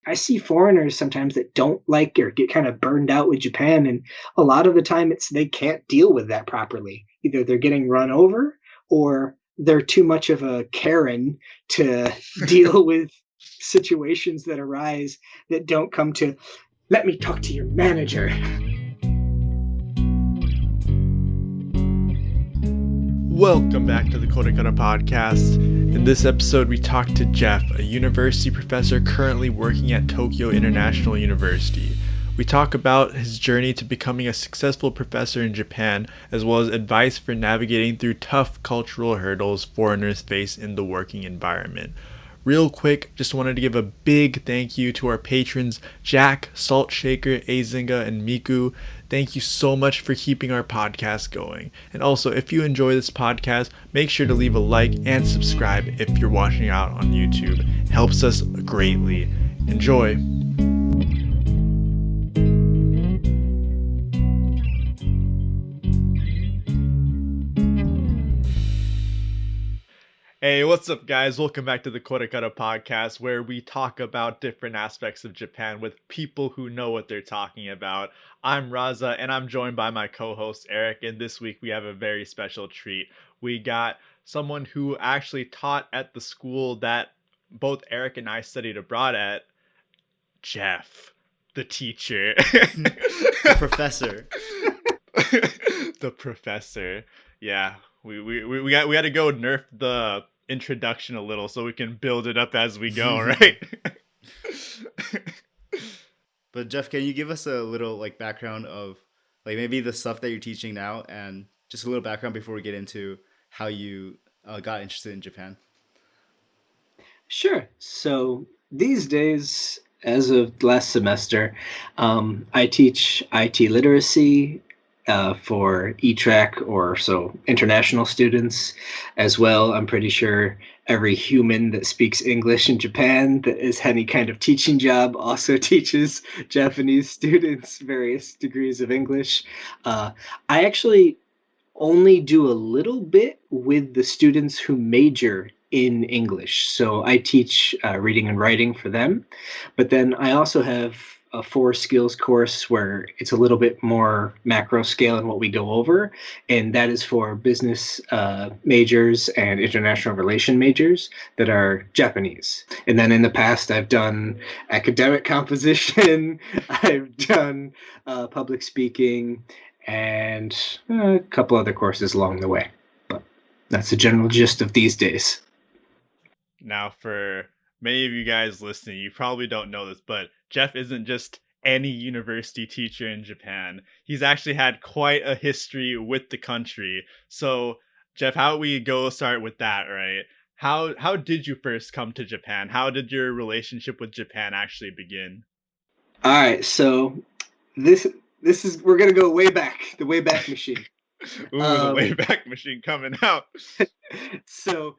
I see foreigners sometimes that don't like or get kind of burned out with Japan, and a lot of the time it's they can't deal with that properly. Either they're getting run over or they're too much of a Karen to deal with situations that arise that don't come to, let me talk to your manager. Welcome back to the KoreKara Podcast. In this episode, we talk to Jeff, a university professor currently working at Tokyo International University. We talk about his journey to becoming a successful professor in Japan, as well as advice for navigating through tough cultural hurdles foreigners face in the working environment. Real quick, just wanted to give a big thank you to our patrons, Jack, Salt Shaker, Azinga, and Miku. Thank you so much for keeping our podcast going. And also, if you enjoy this podcast, make sure to leave a like and subscribe if you're watching out on YouTube. It helps us greatly. Enjoy. Hey, what's up, guys? Welcome back to the KoreKara Podcast, where we talk about different aspects of Japan with people who know what they're talking about. I'm Raza, and I'm joined by my co-host, Eric, and this week we have a very special treat. We got someone who actually taught at the school that both Eric and I studied abroad at, Jeff, the teacher. The professor. The professor. Yeah. We had to go nerf the introduction a little so we can build it up as we go, right? But Jeff, can you give us a little background of maybe the stuff that you're teaching now, and just a little background before we get into how you got interested in Japan? Sure. So these days, as of last semester, I teach IT literacy for E-Track, or so international students as well. I'm pretty sure every human that speaks English in Japan that has any kind of teaching job also teaches Japanese students various degrees of English. I actually only do a little bit with the students who major in English. So I teach reading and writing for them, but then I also have a 4 skills course where it's a little bit more macro scale in what we go over, and that is for business majors and international relation majors that are Japanese. And then in the past, I've done academic composition, I've done public speaking, and a couple other courses along the way. But that's the general gist of these days. Now, for many of you guys listening, you probably don't know this, but Jeff isn't just any university teacher in Japan. He's actually had quite a history with the country. So, Jeff, how do we start with that, right? How did you first come to Japan? How did your relationship with Japan actually begin? All right, so this is, we're gonna go way back, the Wayback Machine. Ooh, the Wayback Machine coming out. So,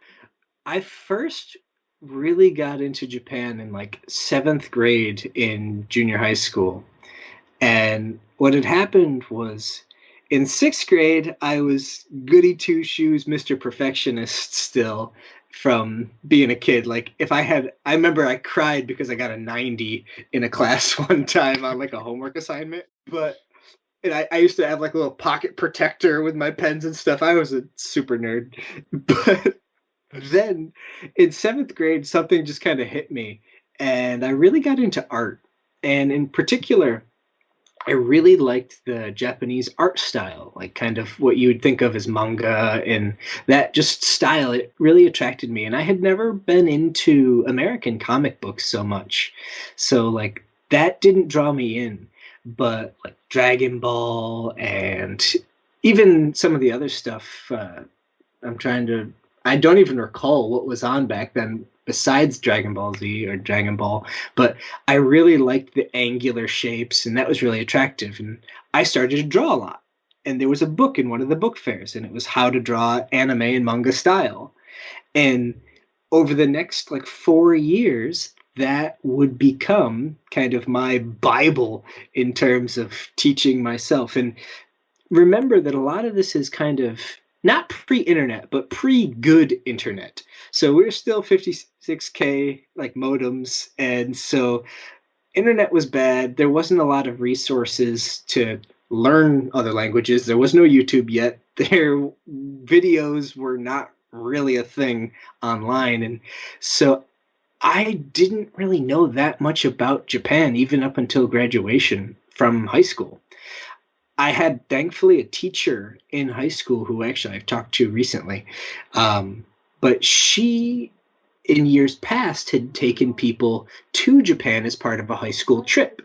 I first really got into Japan in 7th grade in junior high school. And what had happened was, in 6th grade, I was goody two-shoes, Mr. Perfectionist still from being a kid. I remember I cried because I got a 90 in a class one time on a homework assignment. And I used to have a little pocket protector with my pens and stuff. I was a super nerd. But then in 7th grade, something just kind of hit me, and I really got into art. And in particular, I really liked the Japanese art style, kind of what you would think of as manga, and that just style, it really attracted me. And I had never been into American comic books so much. So that didn't draw me in, but Dragon Ball and even some of the other stuff, I don't even recall what was on back then besides Dragon Ball Z or Dragon Ball, but I really liked the angular shapes, and that was really attractive. And I started to draw a lot. And there was a book in one of the book fairs, and it was how to draw anime and manga style. And over the next 4 years, that would become kind of my Bible in terms of teaching myself. And remember that a lot of this is kind of not pre-internet, but pre-good internet. So we're still 56K modems, and so internet was bad. There wasn't a lot of resources to learn other languages. There was no YouTube yet. Their videos were not really a thing online. And so I didn't really know that much about Japan, even up until graduation from high school. I had, thankfully, a teacher in high school who actually I've talked to recently. But she, in years past, had taken people to Japan as part of a high school trip,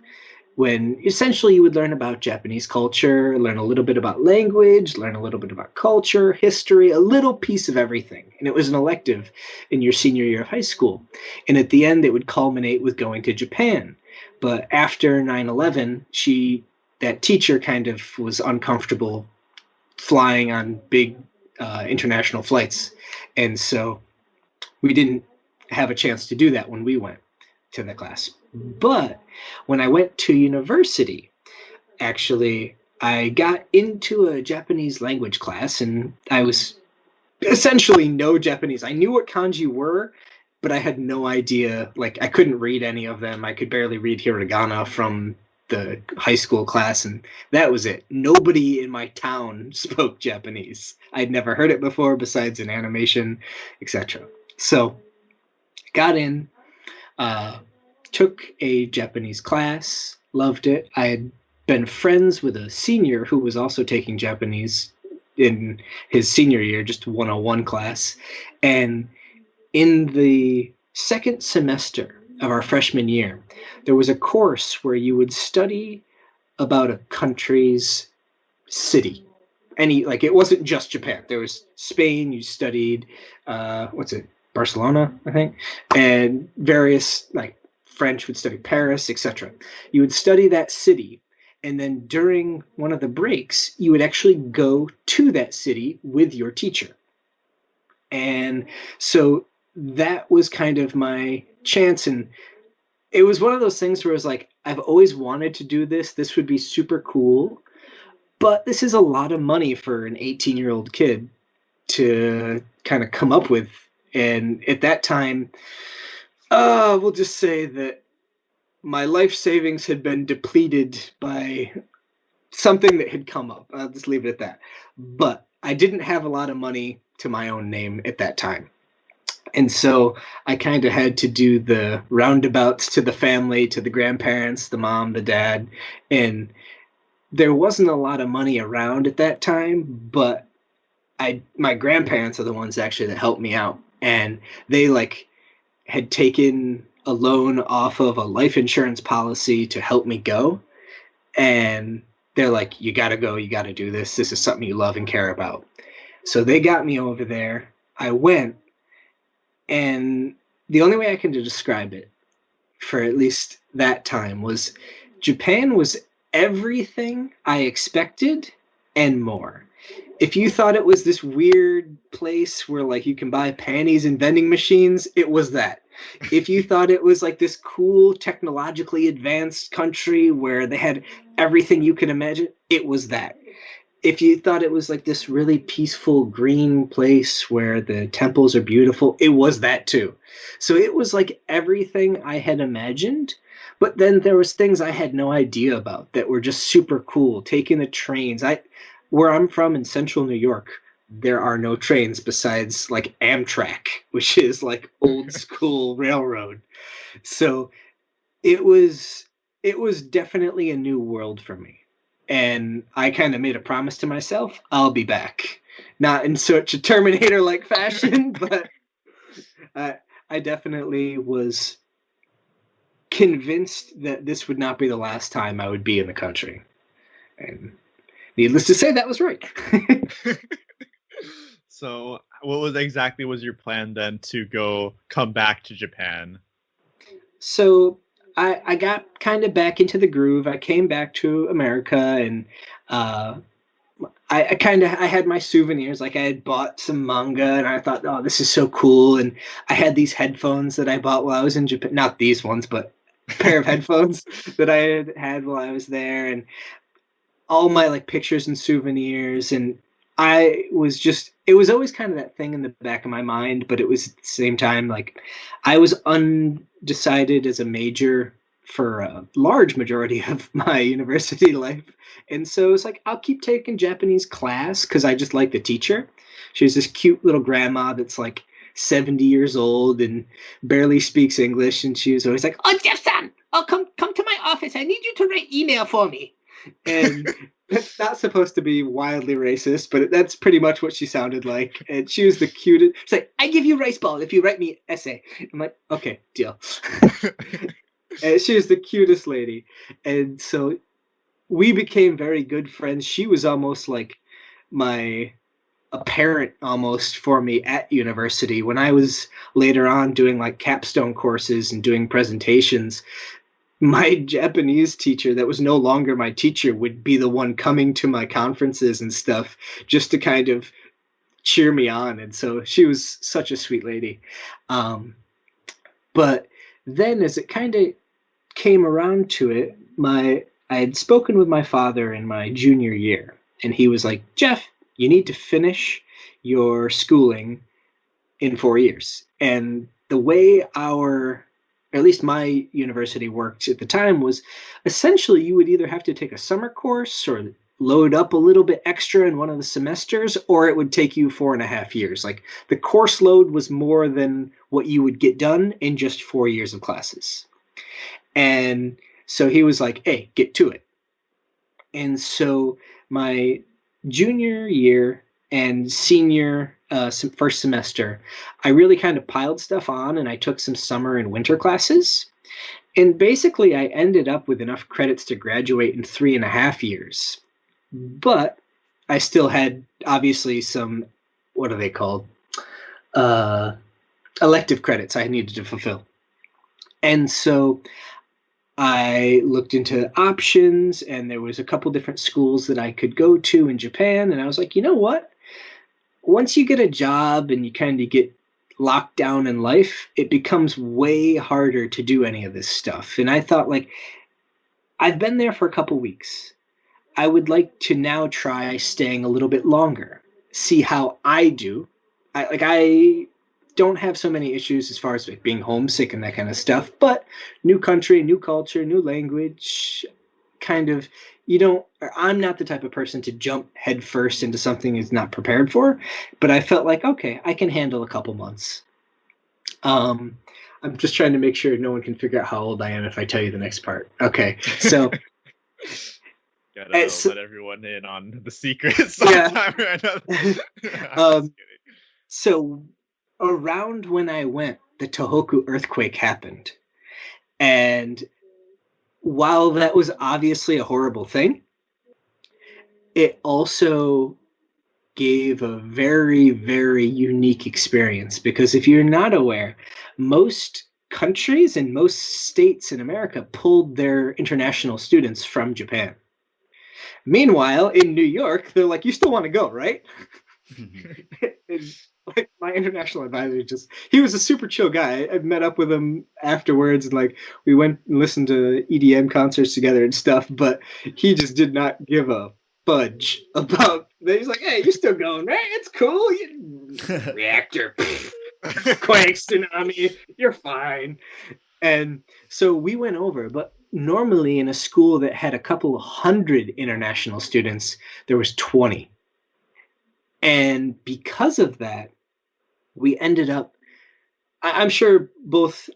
when essentially you would learn about Japanese culture, learn a little bit about language, learn a little bit about culture, history, a little piece of everything. And it was an elective in your senior year of high school. And at the end, it would culminate with going to Japan. But after 9/11, that teacher kind of was uncomfortable flying on big international flights. And so we didn't have a chance to do that when we went to the class. But when I went to university, actually, I got into a Japanese language class, and I was essentially no Japanese. I knew what kanji were, but I had no idea. Like, I couldn't read any of them. I could barely read hiragana from the high school class, and that was it. Nobody in my town spoke Japanese. I'd never heard it before besides in animation, etc. So got in, took a Japanese class, loved it. I had been friends with a senior who was also taking Japanese in his senior year, just 101 class. And in the second semester of our freshman year, there was a course where you would study about a country's city. It wasn't just Japan. There was Spain, you studied, Barcelona, I think, and various, French would study Paris, etc. You would study that city, and then during one of the breaks, you would actually go to that city with your teacher. And so that was kind of my chance, and it was one of those things where it was like, I've always wanted to do this. This would be super cool, but this is a lot of money for an 18-year-old kid to kind of come up with. And at that time, we'll just say that my life savings had been depleted by something that had come up. I'll just leave it at that. But I didn't have a lot of money to my own name at that time. And so I kind of had to do the roundabouts to the family, to the grandparents, the mom, the dad. And there wasn't a lot of money around at that time, but my grandparents are the ones actually that helped me out. And they had taken a loan off of a life insurance policy to help me go. And they're like, you got to go. You got to do this. This is something you love and care about. So they got me over there. I went. And the only way I can describe it for at least that time was Japan was everything I expected and more. If you thought it was this weird place where you can buy panties in vending machines, it was that. If you thought it was this cool technologically advanced country where they had everything you can imagine, it was that. If you thought it was this really peaceful green place where the temples are beautiful, it was that too. So it was everything I had imagined, but then there was things I had no idea about that were just super cool. Taking the trains. Where I'm from in central New York, there are no trains besides Amtrak, which is old school railroad. So it was definitely a new world for me. And I kind of made a promise to myself, I'll be back. Not in such a Terminator-like fashion, but I definitely was convinced that this would not be the last time I would be in the country. And needless to say, that was right. So what was your plan then to come back to Japan? So I got kind of back into the groove. I came back to America, and I had my souvenirs. I had bought some manga, and I thought, oh, this is so cool. And I had these headphones that I bought while I was in Japan. Not these ones, but a pair of headphones that I had while I was there, and all my pictures and souvenirs. And it was always kind of that thing in the back of my mind, but it was at the same time I was undecided as a major for a large majority of my university life. And so it's like, I'll keep taking Japanese class because I just like the teacher. She was this cute little grandma that's like 70 years old and barely speaks English. And she was always like, "Oh, Jeff-san, oh, come to my office. I need you to write email for me." And it's not supposed to be wildly racist, but that's pretty much what she sounded like. And she was the cutest. She's like, "I give you rice ball if you write me essay." I'm like, "Okay, deal." And she was the cutest lady. And so we became very good friends. She was almost like a parent almost for me at university. When I was later on doing like capstone courses and doing presentations, my Japanese teacher that was no longer my teacher would be the one coming to my conferences and stuff just to kind of cheer me on. And so she was such a sweet lady. But then as it kind of came around to it, I had spoken with my father in my junior year, and he was like, "Jeff, you need to finish your schooling in 4 years." And the way at least my university worked at the time was essentially you would either have to take a summer course or load up a little bit extra in one of the semesters, or it would take you 4.5 years. Like the course load was more than what you would get done in just 4 years of classes. And so he was like, "Hey, get to it." And so my junior year and senior first semester, I really kind of piled stuff on, and I took some summer and winter classes. And basically, I ended up with enough credits to graduate in 3.5 years. But I still had, obviously, some, what are they called? Elective credits I needed to fulfill. And so I looked into options, and there was a couple different schools that I could go to in Japan. And I was like, you know what? Once you get a job and you kind of get locked down in life, it becomes way harder to do any of this stuff. And I thought, like, I've been there for a couple weeks. I would like to now try staying a little bit longer, see how I do. I don't have so many issues as far as like being homesick and that kind of stuff, but new country, new culture, new language, kind of, I'm not the type of person to jump headfirst into something he's not prepared for, but I felt like, okay, I can handle a couple months. I'm just trying to make sure no one can figure out how old I am if I tell you the next part. Okay, so gotta let everyone in on the secrets sometime or another. So around when I went, the Tohoku earthquake happened. And while that was obviously a horrible thing, it also gave a very, very unique experience. Because if you're not aware, most countries and most states in America pulled their international students from Japan. Meanwhile, in New York, they're like, "You still want to go, right?" And, like, my international advisor he was a super chill guy. I met up with him afterwards, and like we went and listened to EDM concerts together and stuff, but he just did not give a fudge about that. He's like, "Hey, you're still going, right? It's cool. Reactor, quake, tsunami, you're fine." And so we went over, but normally in a school that had a couple hundred international students, there was 20. And because of that, we ended up, I'm sure both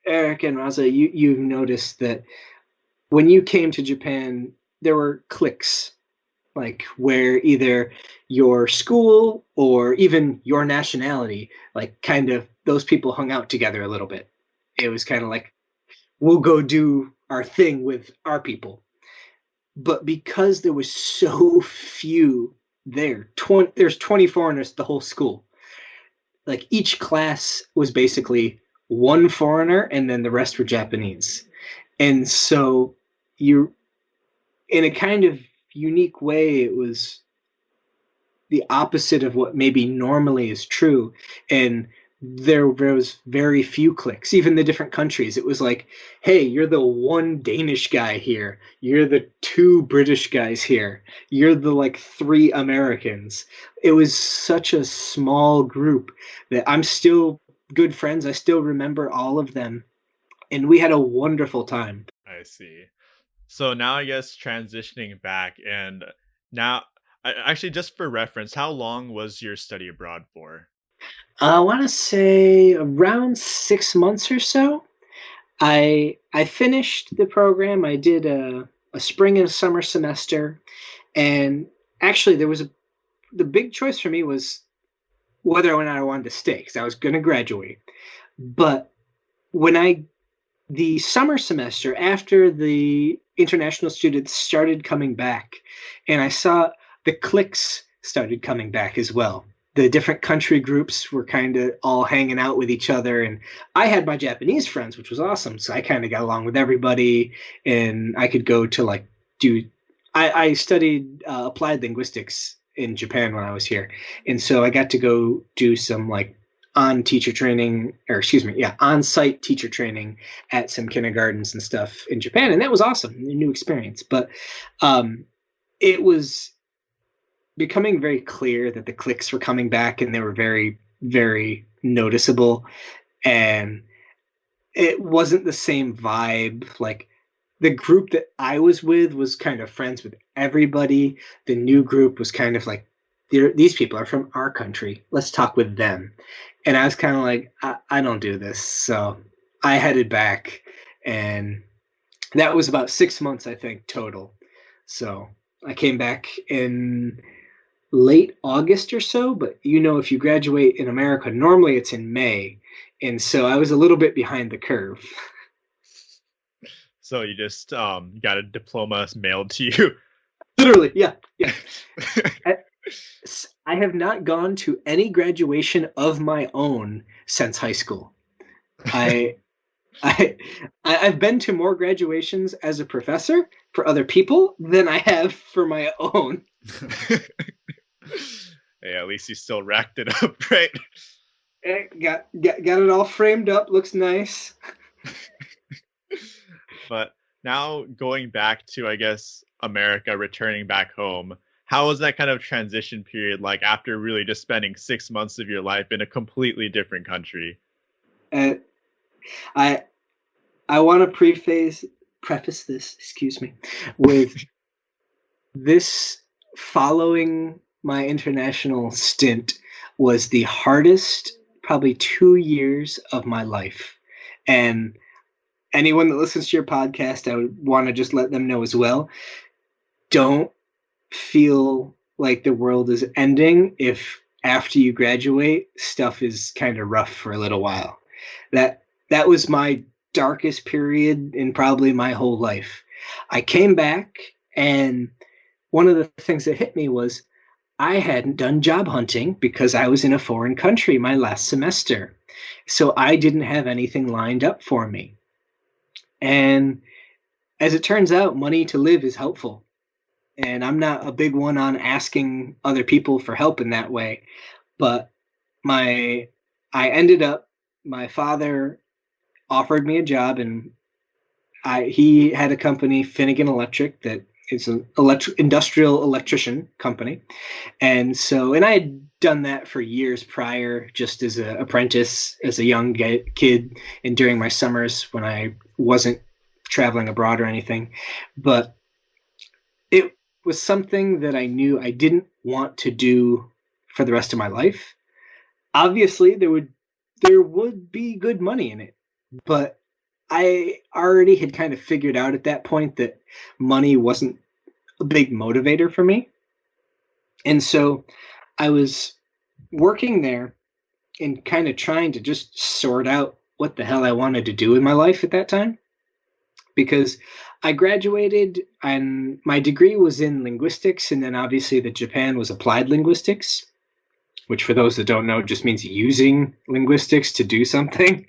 Eric and Raza, you've noticed that when you came to Japan, there were cliques, like where either your school or even your nationality, like kind of those people hung out together a little bit. It was kind of like, we'll go do our thing with our people. But because there was so few there's 20 foreigners, the whole school. Like each class was basically one foreigner, and then the rest were Japanese. And so you, in a kind of unique way, it was the opposite of what maybe normally is true. And there was very few cliques, even the different countries. It was like, hey, you're the one Danish guy here. You're the 2 British guys here. You're the like 3 Americans. It was such a small group that I'm still good friends. I still remember all of them. And we had a wonderful time. I see. So now I guess transitioning back and now actually just for reference, how long was your study abroad for? I want to say around 6 months or so. I finished the program. I did a spring and a summer semester, and actually the big choice for me was whether or not I wanted to stay because I was going to graduate. But when the summer semester after the international students started coming back, and I saw the cliques started coming back as well. The different country groups were kind of all hanging out with each other, and I had my Japanese friends, which was awesome. So I kind of got along with everybody, and I could go to like do. I studied applied linguistics in Japan when I was here, and so I got to go do some like on teacher training, or excuse me, yeah, on site teacher training at some kindergartens and stuff in Japan, and that was awesome, a new experience. But it was becoming very clear that the cliques were coming back, and they were very, very noticeable, and it wasn't the same vibe. Like the group that I was with was kind of friends with everybody. The new group was kind of like, these people are from our country. Let's talk with them. And I was kind of like, I don't do this. So I headed back, and that was about 6 months, I think, total. So I came back in late August or so, but if you graduate in America, normally it's in May. And so I was a little bit behind the curve. So you just got a diploma mailed to you. Literally, yeah. I have not gone to any graduation of my own since high school. I've been to more graduations as a professor for other people than I have for my own. Yeah, at least you still racked it up, right? Got it all framed up. Looks nice. But now going back to, I guess, America, returning back home, how was that kind of transition period like after really just spending 6 months of your life in a completely different country? I want to preface this, excuse me, with this following my international stint was the hardest probably 2 years of my life. And anyone that listens to your podcast, I would want to just let them know as well, don't feel like the world is ending if after you graduate, stuff is kind of rough for a little while. That was my darkest period in probably my whole life. I came back, and one of the things that hit me was I hadn't done job hunting because I was in a foreign country my last semester. So I didn't have anything lined up for me. And as it turns out, money to live is helpful. And I'm not a big one on asking other people for help in that way. But my father offered me a job, and he had a company, Finnegan Electric, that is an industrial electrician company. And I had done that for years prior, just as an apprentice, as a young kid, and during my summers when I wasn't traveling abroad or anything. But it was something that I knew I didn't want to do for the rest of my life. Obviously, there would be good money in it, but I already had kind of figured out at that point that money wasn't a big motivator for me. And so I was working there and kind of trying to just sort out what the hell I wanted to do in my life at that time. Because I graduated and my degree was in linguistics, and then obviously the Japan was applied linguistics, which for those that don't know just means using linguistics to do something,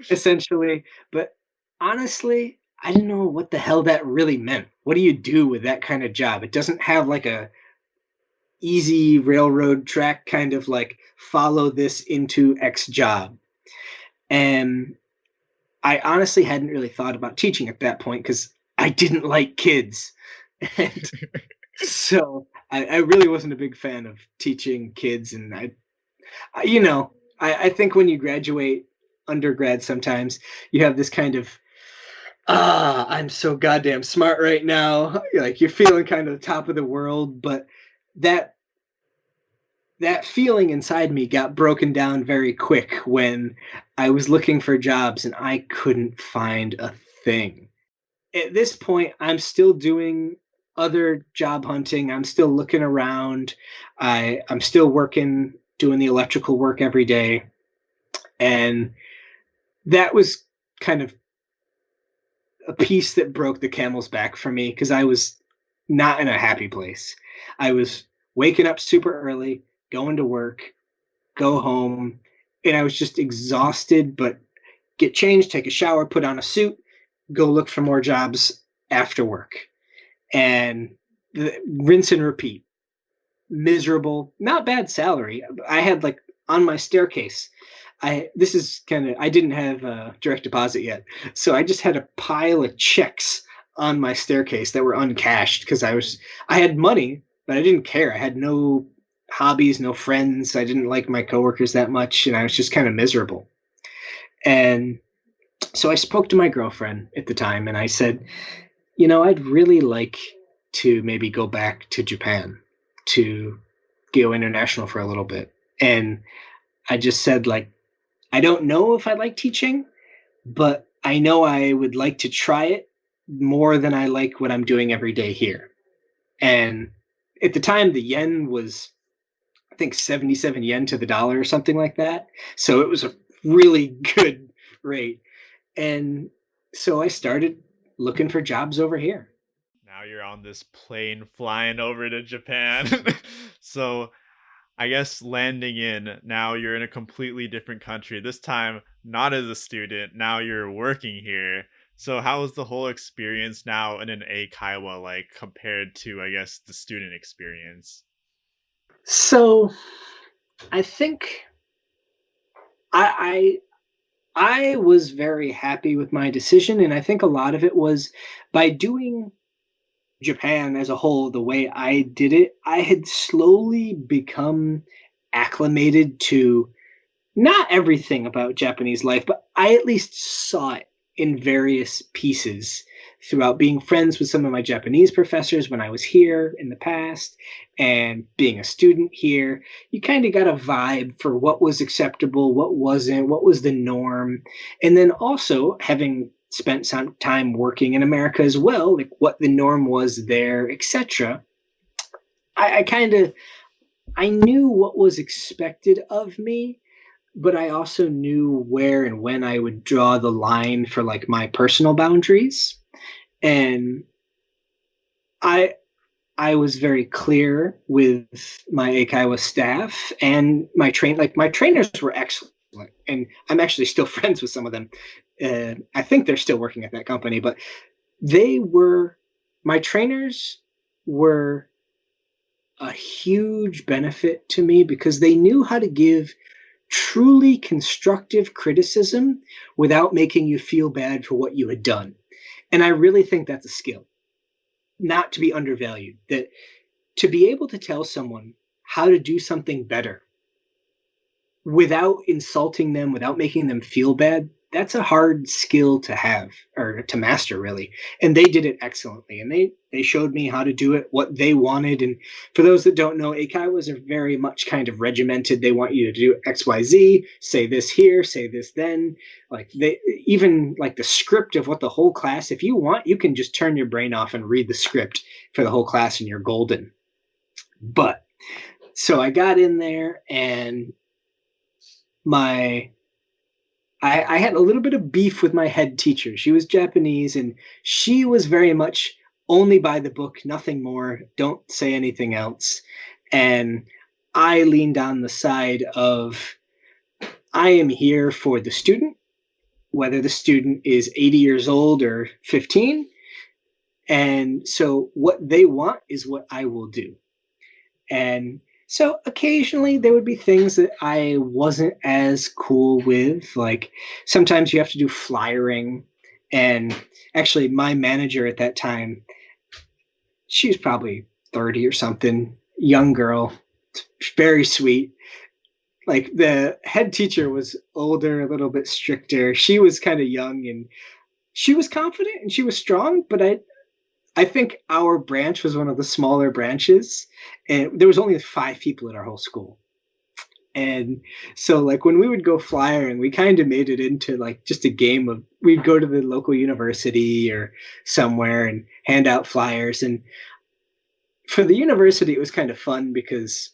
essentially. But honestly, I didn't know what the hell that really meant. What do you do with that kind of job? It doesn't have like a easy railroad track kind of like follow this into X job. And I honestly hadn't really thought about teaching at that point because I didn't like kids. And so I really wasn't a big fan of teaching kids. And I think when you graduate undergrad, sometimes you have this kind of I'm so goddamn smart right now. Like you're feeling kind of the top of the world, but that that feeling inside me got broken down very quick when I was looking for jobs and I couldn't find a thing. At this point, I'm still doing other job hunting. I'm still looking around. I'm still working, doing the electrical work every day. And that was kind of a piece that broke the camel's back for me because I was not in a happy place. I was waking up super early, going to work, go home, and I was just exhausted, but get changed, take a shower, put on a suit, go look for more jobs after work. And rinse and repeat. Miserable, not bad salary. I had like on my staircase, I didn't have a direct deposit yet. So I just had a pile of checks on my staircase that were uncashed because I had money, but I didn't care. I had no hobbies, no friends. I didn't like my coworkers that much, and I was just kind of miserable. And so I spoke to my girlfriend at the time and I said, I'd really like to maybe go back to Japan to go international for a little bit. And I just said, like, I don't know if I like teaching, but I know I would like to try it more than I like what I'm doing every day here. And at the time, the yen was, I think, 77 yen to the dollar or something like that. So it was a really good rate. And so I started looking for jobs over here. Now you're on this plane flying over to Japan. So I guess landing in, now you're in a completely different country. This time, not as a student, now you're working here. So how is the whole experience now in an Eikaiwa like compared to, I guess, the student experience? So I think I was very happy with my decision, and I think a lot of it was by doing Japan as a whole the way I did it. I had slowly become acclimated to not everything about Japanese life, but I at least saw it in various pieces throughout being friends with some of my Japanese professors when I was here in the past and being a student here. You kind of got a vibe for what was acceptable, what wasn't, what was the norm. And then also having spent some time working in America as well, like what the norm was there, etc. I knew what was expected of me, but I also knew where and when I would draw the line for like my personal boundaries. And I was very clear with my Eikaiwa staff and my trainers were excellent. And I'm actually still friends with some of them. I think they're still working at that company, but my trainers were a huge benefit to me because they knew how to give truly constructive criticism without making you feel bad for what you had done. And I really think that's a skill, not to be undervalued, that to be able to tell someone how to do something better without insulting them, without making them feel bad, that's a hard skill to have or to master, really. And they did it excellently. And they showed me how to do it, what they wanted. And for those that don't know, Eikaiwas are very much kind of regimented. They want you to do X, Y, Z, say this here, say this then. Like they even like the script of what the whole class, if you want, you can just turn your brain off and read the script for the whole class and you're golden. But so I got in there and I had a little bit of beef with my head teacher. She was Japanese and she was very much only by the book, nothing more. Don't say anything else. And I leaned on the side of I am here for the student, whether the student is 80 years old or 15. And so what they want is what I will do. And so occasionally there would be things that I wasn't as cool with. Like sometimes you have to do flyering. And actually my manager at that time, she was probably 30 or something, young girl, very sweet. Like the head teacher was older, a little bit stricter. She was kind of young and she was confident and she was strong, but I think our branch was one of the smaller branches, and there was only 5 people in our whole school. And so like when we would go flyering, we kind of made it into like just a game of, we'd go to the local university or somewhere and hand out flyers. And for the university, it was kind of fun because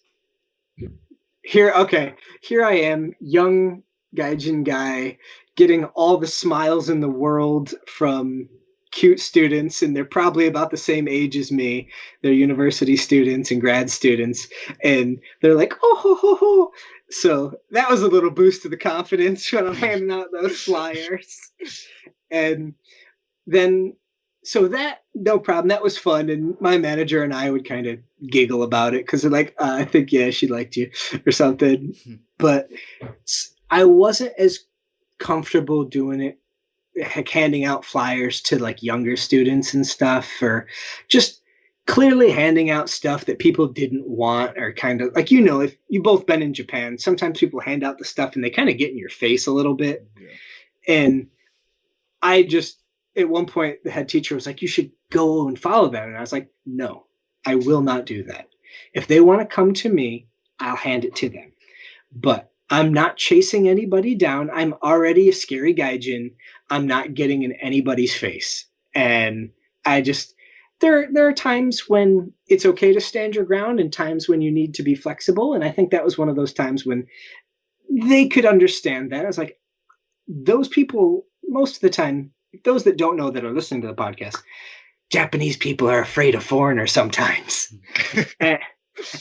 here I am, young gaijin guy, getting all the smiles in the world from cute students, and they're probably about the same age as me. They're university students and grad students, and they're like, oh ho ho ho. So that was a little boost to the confidence when I'm handing out those flyers. And then so that, no problem, that was fun, and my manager and I would kind of giggle about it because they're like, I think, yeah, she liked you or something. But I wasn't as comfortable doing it, like handing out flyers to like younger students and stuff, or just clearly handing out stuff that people didn't want, or kind of like, if you've both been in Japan, sometimes people hand out the stuff and they kind of get in your face a little bit. Yeah. And I just, at one point, the head teacher was like, you should go and follow them. And I was like, no, I will not do that. If they want to come to me, I'll hand it to them. But I'm not chasing anybody down. I'm already a scary gaijin. I'm not getting in anybody's face. And I just, there are times when it's okay to stand your ground and times when you need to be flexible. And I think that was one of those times when they could understand that. I was like, those people, most of the time, those that don't know that are listening to the podcast, Japanese people are afraid of foreigners sometimes.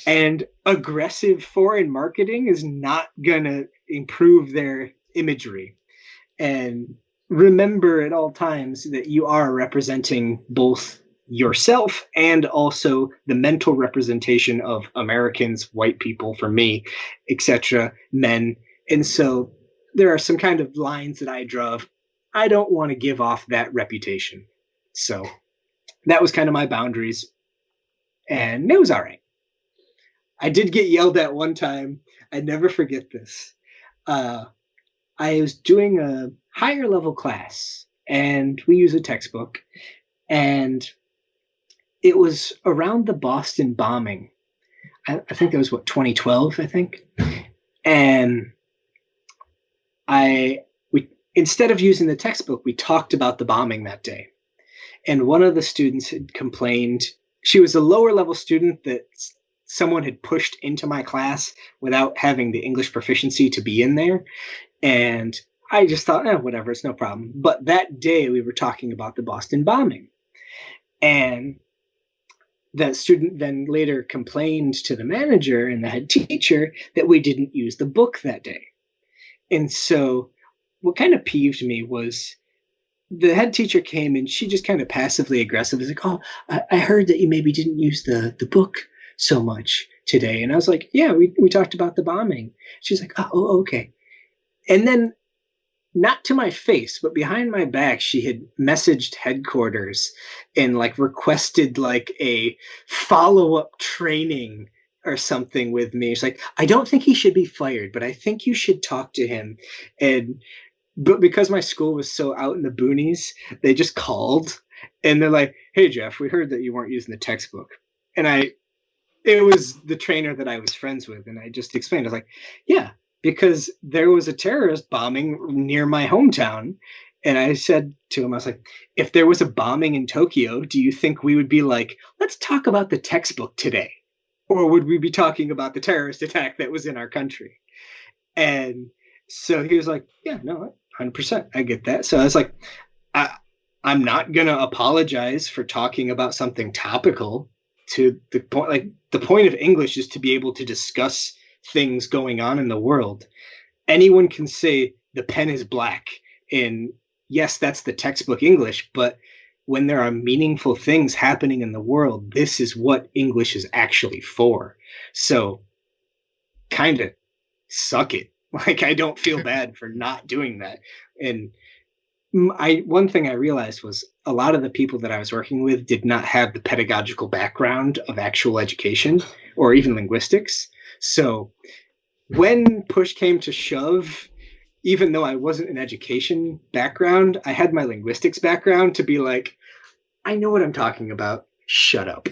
And aggressive foreign marketing is not going to improve their imagery. And remember at all times that you are representing both yourself and also the mental representation of Americans, white people, for me, etc., men. And so there are some kind of lines that I draw of, I don't want to give off that reputation. So that was kind of my boundaries. And it was all right. I did get yelled at one time. I never forget this. I was doing a higher level class, and we use a textbook. And it was around the Boston bombing. I think that was 2012, I think. And we instead of using the textbook, we talked about the bombing that day. And one of the students had complained. She was a lower level student that someone had pushed into my class without having the English proficiency to be in there. And I just thought, whatever, it's no problem. But that day we were talking about the Boston bombing. And that student then later complained to the manager and the head teacher that we didn't use the book that day. And so what kind of peeved me was the head teacher came and she just kind of passively aggressive was like, oh, I heard that you maybe didn't use the book so much today. And I was like, yeah, we talked about the bombing. She's like, oh, okay. And then, not to my face, but behind my back, she had messaged headquarters and like requested like a follow-up training or something with me. She's like, I don't think he should be fired, but I think you should talk to him. But because my school was so out in the boonies, they just called and they're like, hey, Jeff, we heard that you weren't using the textbook. And it was the trainer that I was friends with. And I just explained, I was like, yeah, because there was a terrorist bombing near my hometown. And I said to him, I was like, if there was a bombing in Tokyo, do you think we would be like, let's talk about the textbook today? Or would we be talking about the terrorist attack that was in our country? And so he was like, yeah, no, 100%. I get that. So I was like, I'm not going to apologize for talking about something topical. To the point, like the point of English is to be able to discuss things going on in the world. Anyone can say the pen is black, and yes, that's the textbook English, but when there are meaningful things happening in the world, this is what English is actually for. So kind of suck it. Like, I don't feel bad for not doing that. And one thing I realized was a lot of the people that I was working with did not have the pedagogical background of actual education or even linguistics. So when push came to shove even though I wasn't an education background, I had my linguistics background to be like, I know what I'm talking about. Shut up.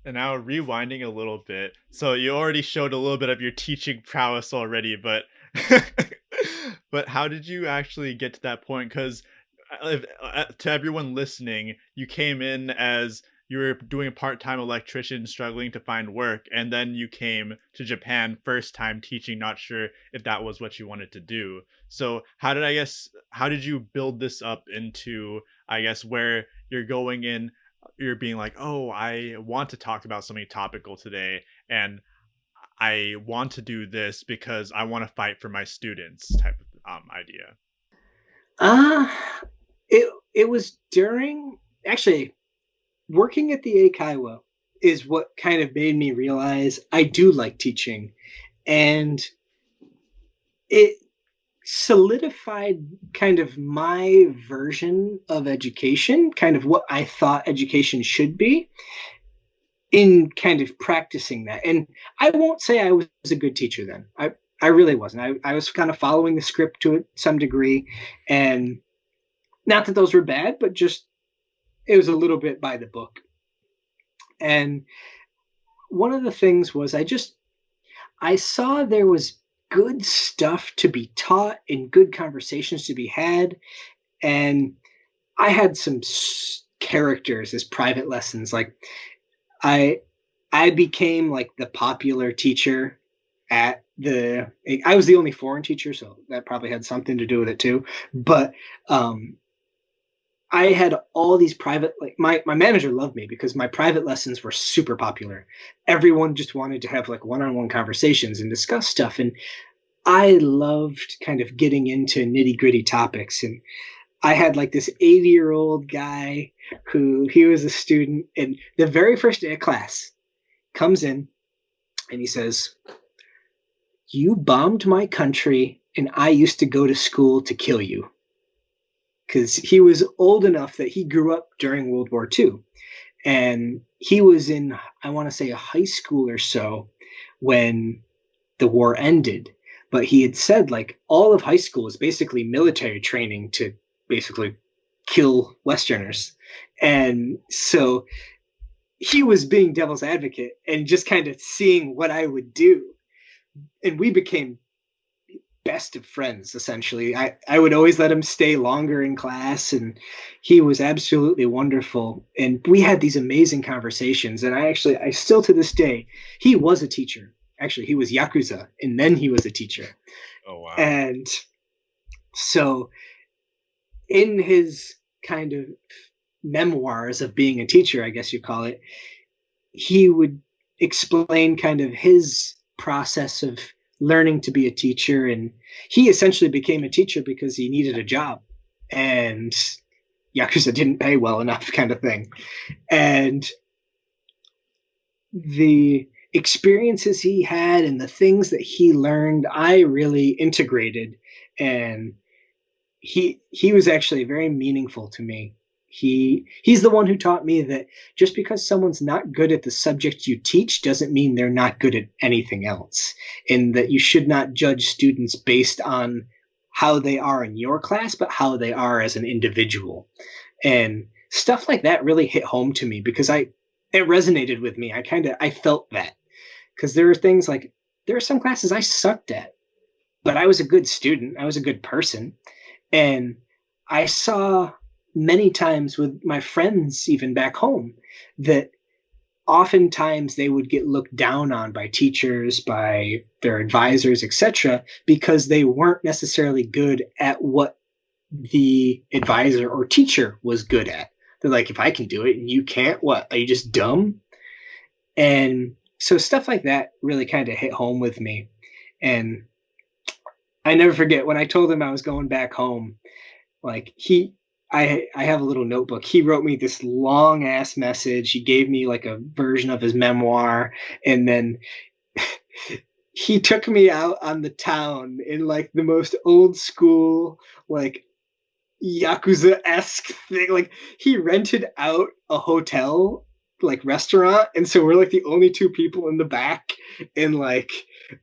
And now rewinding a little bit. So you already showed a little bit of your teaching prowess already, but but how did you actually get to that point? Because to everyone listening, you came in as you were doing a part-time electrician struggling to find work, and then you came to Japan first time teaching, not sure if that was what you wanted to do. So how did you build this up into, I guess, where you're going in, you're being like, oh, I want to talk about something topical today, and I want to do this because I want to fight for my students type of idea? Uh, it was during, actually, working at the Eikaiwa is what kind of made me realize I do like teaching. And it solidified kind of my version of education, kind of what I thought education should be, in kind of practicing that. And I won't say I was a good teacher then. I really wasn't. I was kind of following the script to some degree. And not that those were bad, but just it was a little bit by the book. And one of the things was I saw there was good stuff to be taught and good conversations to be had. And I had some characters as private lessons. Like I became like the popular teacher at I was the only foreign teacher, so that probably had something to do with it too. But I had all these private, like my manager loved me because my private lessons were super popular. Everyone just wanted to have like one-on-one conversations and discuss stuff. And I loved kind of getting into nitty-gritty topics. And I had like this 80-year-old guy he was a student, and the very first day of class comes in and he says, "You bombed my country and I used to go to school to kill you." Because he was old enough that he grew up during World War II. And he was in, I want to say, a high school or so when the war ended. But he had said, like, all of high school is basically military training to basically kill Westerners. And so he was being devil's advocate and just kind of seeing what I would do. And we became best of friends, essentially. I would always let him stay longer in class, and he was absolutely wonderful. And we had these amazing conversations. And I still to this day, he was a teacher. Actually, he was Yakuza, and then he was a teacher. Oh, wow. And so in his kind of memoirs of being a teacher, I guess you call it, he would explain kind of his process of learning to be a teacher. And he essentially became a teacher because he needed a job, and Yakuza didn't pay well enough, kind of thing. And the experiences he had and the things that he learned, I really integrated. And he was actually very meaningful to me. He's the one who taught me that just because someone's not good at the subject you teach doesn't mean they're not good at anything else, and that you should not judge students based on how they are in your class, but how they are as an individual. And stuff like that really hit home to me because it resonated with me. I felt that, because there are things like, there are some classes I sucked at, but I was a good student. I was a good person. And I saw many times with my friends, even back home, that oftentimes they would get looked down on by teachers, by their advisors, etc., because they weren't necessarily good at what the advisor or teacher was good at. They're like, if I can do it and you can't, what? Are you just dumb? And so stuff like that really kind of hit home with me. And I never forget when I told him I was going back home, like I have a little notebook. He wrote me this long ass message. He gave me like a version of his memoir. And then he took me out on the town in like the most old school, like Yakuza-esque thing. Like he rented out a hotel, like restaurant. And so we're like the only two people in the back. And like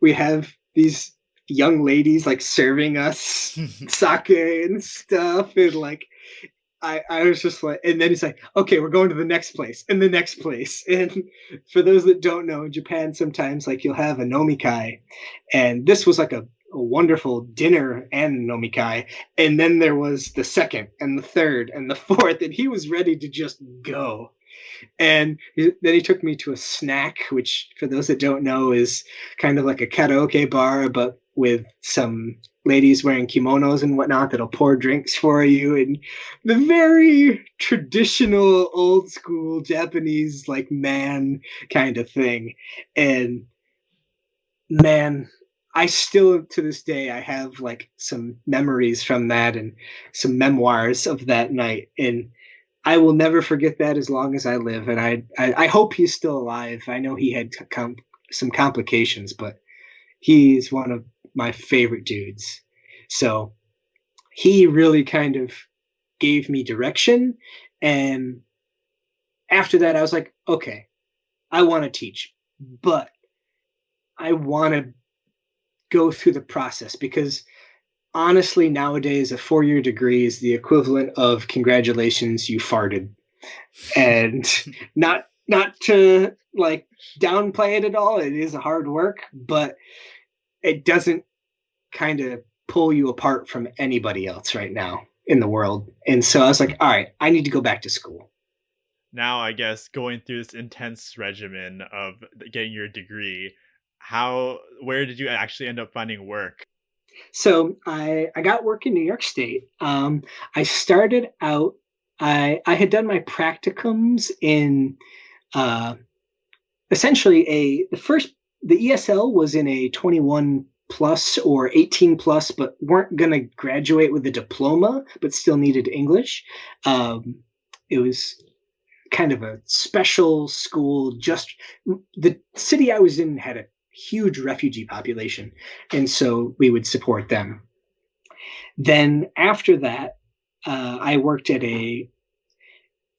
we have these young ladies like serving us sake and stuff, and like I was just like, and then he's like, okay, we're going to the next place and the next place. And for those that don't know, in Japan, sometimes like you'll have a nomikai, and this was like a wonderful dinner and nomikai. And then there was the second and the third and the fourth, and he was ready to just go. And then he took me to a snack, which for those that don't know is kind of like a karaoke bar, but with some ladies wearing kimonos and whatnot that'll pour drinks for you, and the very traditional old school Japanese like man kind of thing. And man, I still to this day I have like some memories from that and some memoirs of that night, and I will never forget that as long as I live. And I hope he's still alive. I know he had some complications, but he's one of my favorite dudes. So he really kind of gave me direction. And after that, I was like, okay, I want to teach, but I want to go through the process, because honestly, nowadays, a 4-year degree is the equivalent of congratulations, you farted. And not to like downplay it at all. It is a hard work, but it doesn't kind of pull you apart from anybody else right now in the world. And so I was like, all right, I need to go back to school. Now, I guess going through this intense regimen of getting your degree, where did you actually end up finding work? So I got work in New York State. I started out, I had done my practicums in essentially the ESL was in a 21 plus or 18 plus, but weren't going to graduate with a diploma, but still needed English. It was kind of a special school. Just the city I was in had a huge refugee population, and so we would support them. Then after that, I worked at I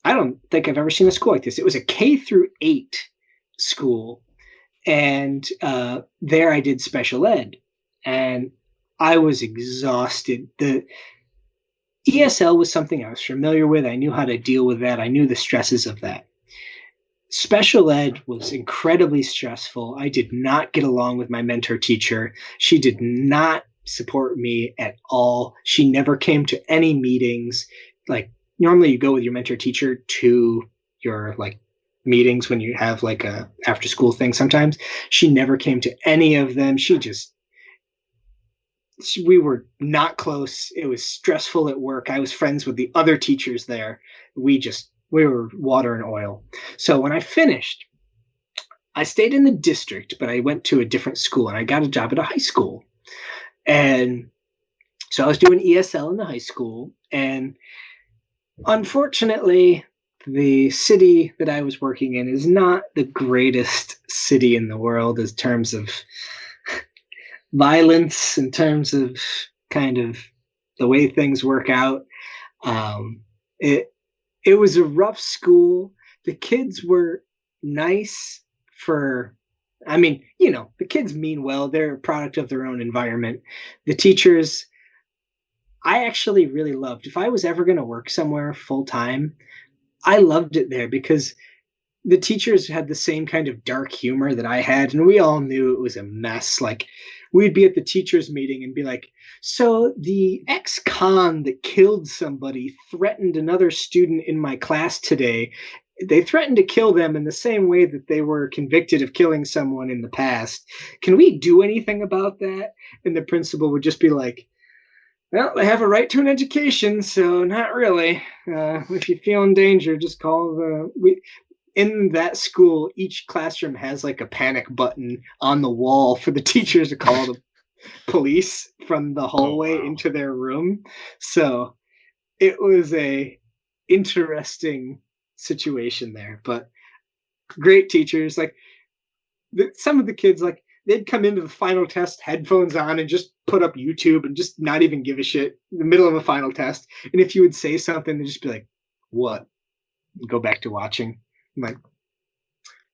don't think I've ever seen a school like this. It was a K-8 school, and there I did special ed, and I was exhausted. The ESL was something I was familiar with. I knew how to deal with that. I knew the stresses of that. Special ed was incredibly stressful. I did not get along with my mentor teacher. She did not support me at all. She never came to any meetings. Like normally you go with your mentor teacher to your like meetings when you have like a after school thing sometimes. She never came to any of them. We were not close. It was stressful at work. I was friends with the other teachers there. We were water and oil. So when I finished, I stayed in the district, but I went to a different school and I got a job at a high school. And so I was doing ESL in the high school. And unfortunately, the city that I was working in is not the greatest city in the world in terms of violence, in terms of kind of the way things work out. It was a rough school. The kids were nice the kids mean well. They're a product of their own environment. The teachers, I actually really loved. If I was ever going to work somewhere full time, I loved it there because the teachers had the same kind of dark humor that I had, and we all knew it was a mess. Like we'd be at the teachers meeting and be like, so the ex-con that killed somebody threatened another student in my class today. They threatened to kill them in the same way that they were convicted of killing someone in the past. Can we do anything about that? And the principal would just be like, well, they have a right to an education, so not really. If you feel in danger, just call in that school, each classroom has like a panic button on the wall for the teachers to call the police from the hallway into their room. So it was a interesting situation there, but great teachers. Like some of the kids, like they'd come into the final test, headphones on, and just put up YouTube and just not even give a shit in the middle of a final test. And if you would say something, they'd just be like, what? And go back to watching. I'm like,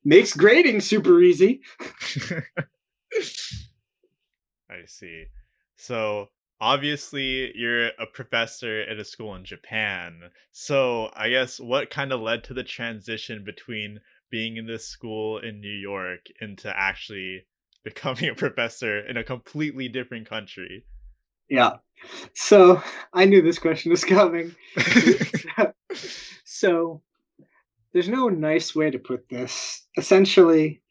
makes grading super easy. I see. So obviously you're a professor at a school in Japan. So I guess what kind of led to the transition between being in this school in New York into actually becoming a professor in a completely different country? Yeah. So I knew this question was coming. So there's no nice way to put this. Essentially,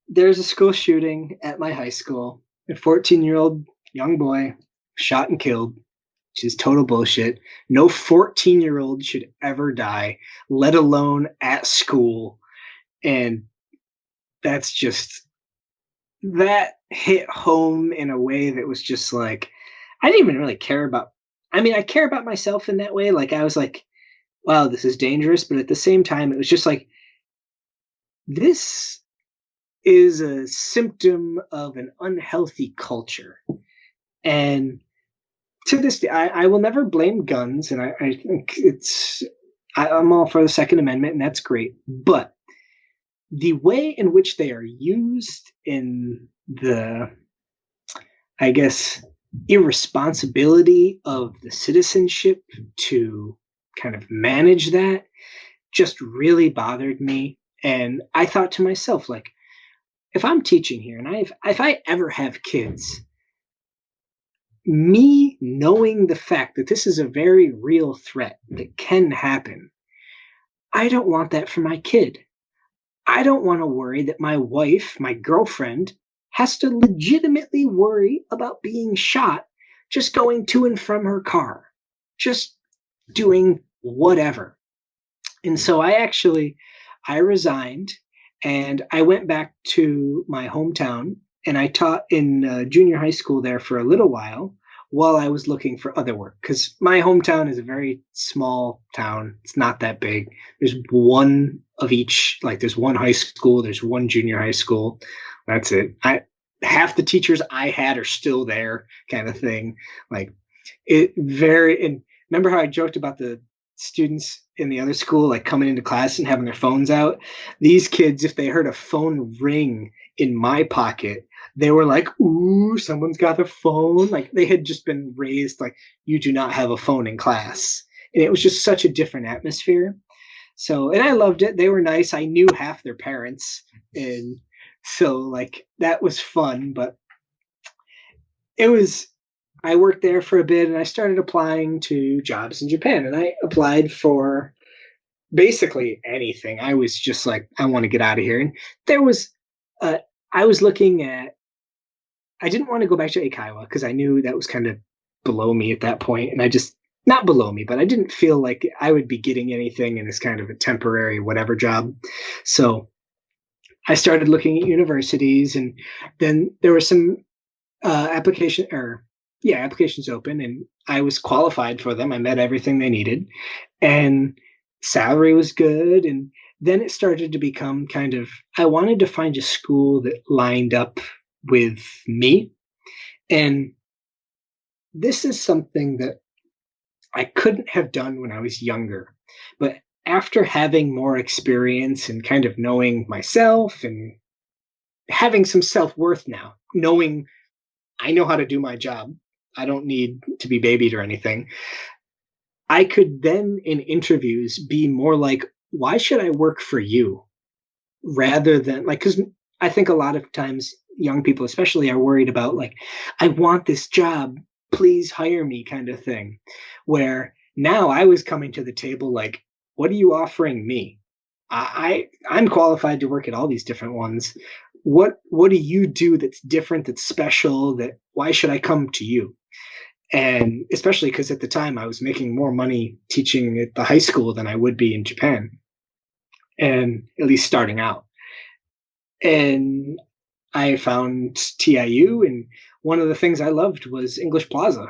there's a school shooting at my high school. A 14-year-old young boy shot and killed, which is total bullshit. No 14-year-old should ever die, let alone at school. And that's just, that hit home in a way that was just like, I didn't even really care about, I mean, I care about myself in that way. Like, I was like, wow, this is dangerous. But at the same time, it was just like, this is a symptom of an unhealthy culture. And to this day, I will never blame guns. And I think I'm all for the Second Amendment, and that's great. But the way in which they are used in the, I guess, irresponsibility of the citizenship to kind of manage that just really bothered me. And I thought to myself, like, if I'm teaching here and if I ever have kids, me knowing the fact that this is a very real threat that can happen, I don't want that for my kid. I don't want to worry that my wife, my girlfriend, has to legitimately worry about being shot just going to and from her car, just doing whatever. And so I resigned and I went back to my hometown and I taught in junior high school there for a little while I was looking for other work, because my hometown is a very small town. It's not that big. There's one of each, like there's one high school, there's one junior high school. That's it. Half the teachers I had are still there, kind of thing. Like and remember how I joked about the students in the other school, like coming into class and having their phones out? These kids, if they heard a phone ring in my pocket, they were like, ooh, someone's got a phone. Like they had just been raised like, you do not have a phone in class. And it was just such a different atmosphere. So, and I loved it. They were nice. I knew half their parents. And so like that was fun, but I worked there for a bit and I started applying to jobs in Japan, and I applied for basically anything. I was just like, I want to get out of here. And there was, I was looking at, I didn't want to go back to Eikaiwa because I knew that was kind of below me at that point. And I just, not below me, but I didn't feel like I would be getting anything in this kind of a temporary whatever job. So I started looking at universities, and then there were some applications open, and I was qualified for them. I met everything they needed, and salary was good. And then it started to become kind of, I wanted to find a school that lined up with me. And this is something that I couldn't have done when I was younger. But after having more experience and kind of knowing myself and having some self-worth now, knowing I know how to do my job, I don't need to be babied or anything, I could then in interviews be more like, why should I work for you? Rather than like, because I think a lot of times young people especially are worried about like, I want this job, please hire me kind of thing. Where now I was coming to the table like, what are you offering me? I'm qualified to work at all these different ones. What do you do that's different, that's special, that why should I come to you? And especially because at the time I was making more money teaching at the high school than I would be in Japan, and at least starting out. And I found TIU, and one of the things I loved was English Plaza,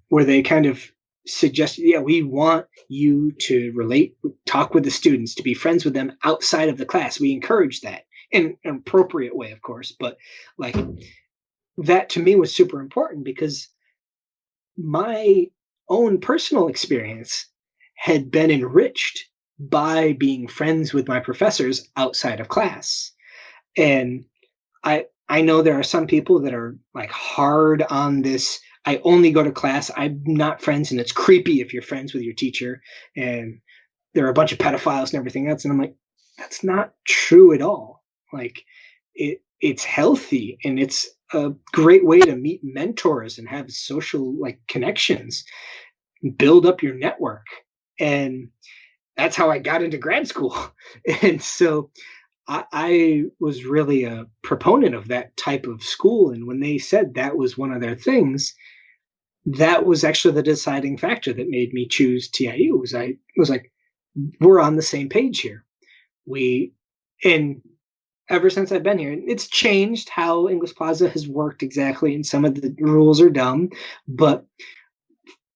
where they kind of suggested, yeah, we want you to relate, talk with the students, to be friends with them outside of the class. We encourage that in an appropriate way, of course, but like that to me was super important because my own personal experience had been enriched by being friends with my professors outside of class. And I know there are some people that are like hard on this. I only go to class. I'm not friends, and it's creepy if you're friends with your teacher, and there are a bunch of pedophiles and everything else. And I'm like, that's not true at all. Like it's healthy, and it's a great way to meet mentors and have social like connections, build up your network. And that's how I got into grad school. And so I was really a proponent of that type of school. And when they said that was one of their things, that was actually the deciding factor that made me choose TIU. Was I was like, we're on the same page here. And ever since I've been here, it's changed how English Plaza has worked exactly, and some of the rules are dumb, but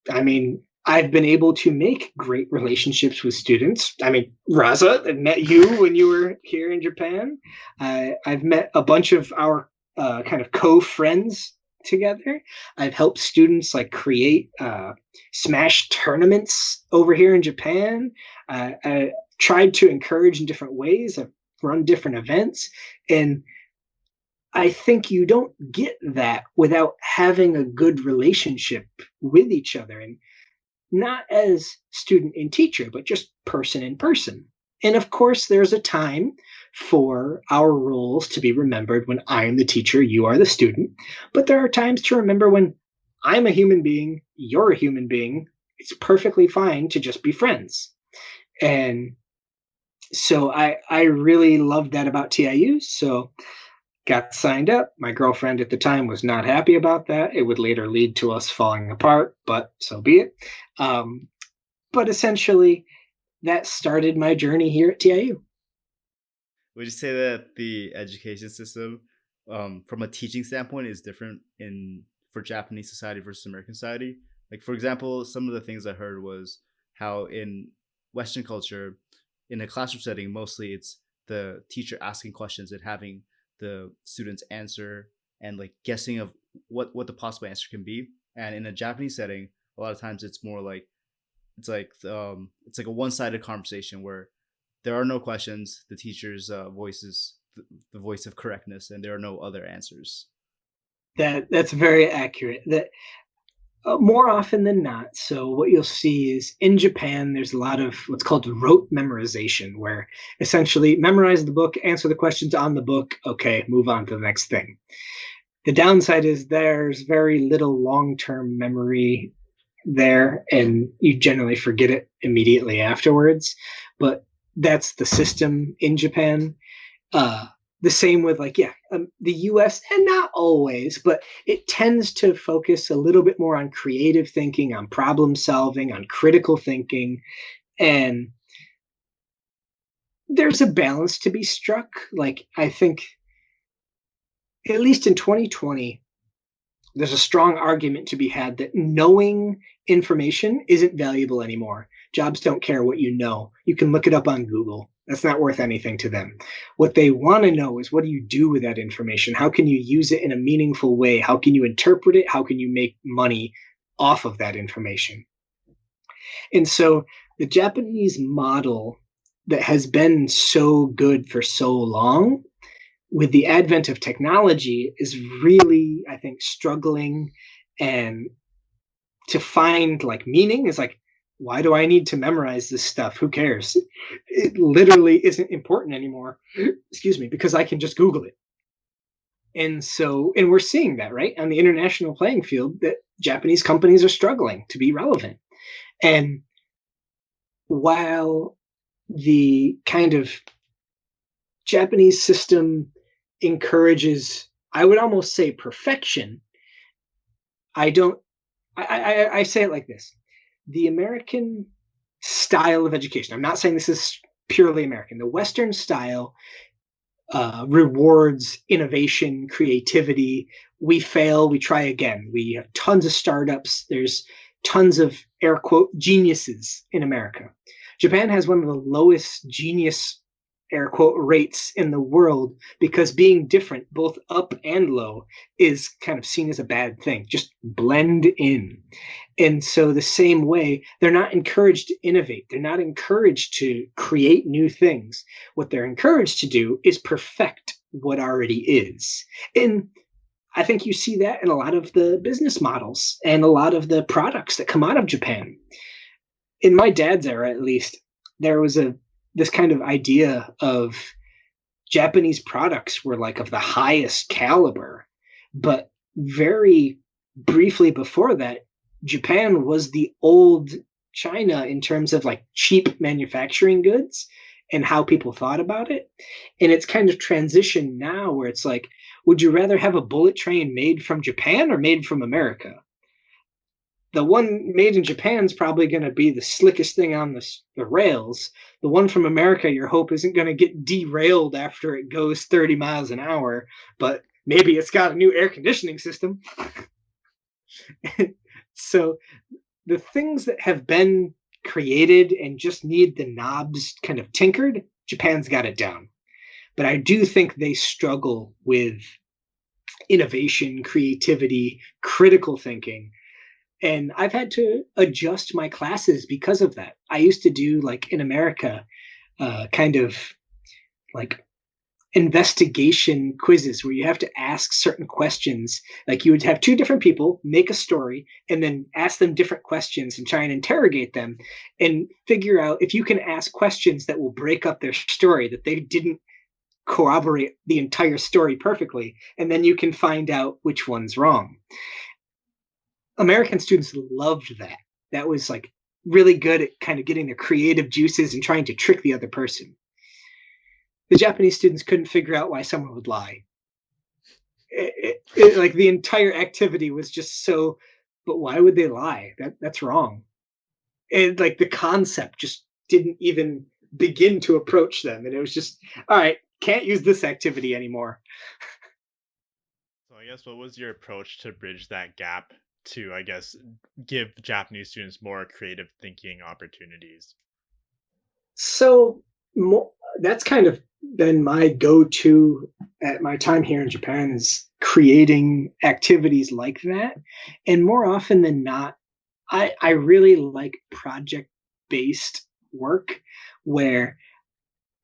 I mean, I've been able to make great relationships with students. I mean, Raza, I met you when you were here in Japan. I've met a bunch of our kind of co-friends together. I've helped students like create Smash tournaments over here in Japan. I tried to encourage in different ways. I've run different events. And I think you don't get that without having a good relationship with each other, and not as student and teacher, but just person in person. And of course, there's a time for our roles to be remembered when I am the teacher, you are the student. But there are times to remember when I'm a human being, you're a human being. It's perfectly fine to just be friends. And so I really loved that about TIU. So got signed up. My girlfriend at the time was not happy about that. It would later lead to us falling apart, but so be it. But essentially, that started my journey here at TIU. Would you say that the education system, from a teaching standpoint, is different for Japanese society versus American society? Like, for example, some of the things I heard was how in Western culture, in a classroom setting, mostly it's the teacher asking questions and having the students answer and like guessing of what the possible answer can be. And in a Japanese setting, a lot of times it's more like it's like a one-sided conversation where there are no questions. The teacher's voice is the voice of correctness, and there are no other answers. That's very accurate. That more often than not. So what you'll see is in Japan, there's a lot of what's called rote memorization, where essentially memorize the book, answer the questions on the book. Okay, move on to the next thing. The downside is there's very little long-term memory there, and you generally forget it immediately afterwards. But that's the system in Japan. The same with the US, and not always, but it tends to focus a little bit more on creative thinking, on problem solving, on critical thinking. And there's a balance to be struck. Like, I think, at least in 2020, there's a strong argument to be had that knowing information isn't valuable anymore. Jobs don't care what you know. You can look it up on Google. That's not worth anything to them. What they want to know is, what do you do with that information? How can you use it in a meaningful way? How can you interpret it? How can you make money off of that information? And so the Japanese model that has been so good for so long, with the advent of technology, is really, I think, struggling and to find like meaning. Is like, why do I need to memorize this stuff? Who cares? It literally isn't important anymore. Excuse me, because I can just Google it. And we're seeing that, right, on the international playing field, that Japanese companies are struggling to be relevant. And while the kind of Japanese system encourages, I would almost say, perfection, I say it like this. The American style of education, I'm not saying this is purely American, the Western style rewards innovation, creativity. We fail, we try again. We have tons of startups. There's tons of air quote geniuses in America. Japan has one of the lowest genius air quote rates in the world, because being different, both up and low, is kind of seen as a bad thing. Just blend in. And so the same way, they're not encouraged to innovate. They're not encouraged to create new things. What they're encouraged to do is perfect what already is. And I think you see that in a lot of the business models and a lot of the products that come out of Japan. In my dad's era, at least, there was this kind of idea of Japanese products were like of the highest caliber, but very briefly before that, Japan was the old China in terms of like cheap manufacturing goods and how people thought about it. And it's kind of transitioned now where it's like, would you rather have a bullet train made from Japan or made from America? The one made in Japan is probably going to be the slickest thing on the rails. The one from America, your hope isn't going to get derailed after it goes 30 miles an hour, but maybe it's got a new air conditioning system. So the things that have been created and just need the knobs kind of tinkered, Japan's got it down. But I do think they struggle with innovation, creativity, critical thinking. And I've had to adjust my classes because of that. I used to do, like in America, kind of like investigation quizzes where you have to ask certain questions. Like you would have two different people make a story and then ask them different questions and try and interrogate them and figure out if you can ask questions that will break up their story, that they didn't corroborate the entire story perfectly. And then you can find out which one's wrong. American students loved that. That was like really good at kind of getting their creative juices and trying to trick the other person. The Japanese students couldn't figure out why someone would lie. Like the entire activity was just so, but why would they lie? That's wrong. And like the concept just didn't even begin to approach them. And it was just, all right, can't use this activity anymore. So I guess what was your approach to bridge that gap to, I guess, give Japanese students more creative thinking opportunities? So that's kind of been my go-to at my time here in Japan, is creating activities like that. And more often than not, I really like project-based work where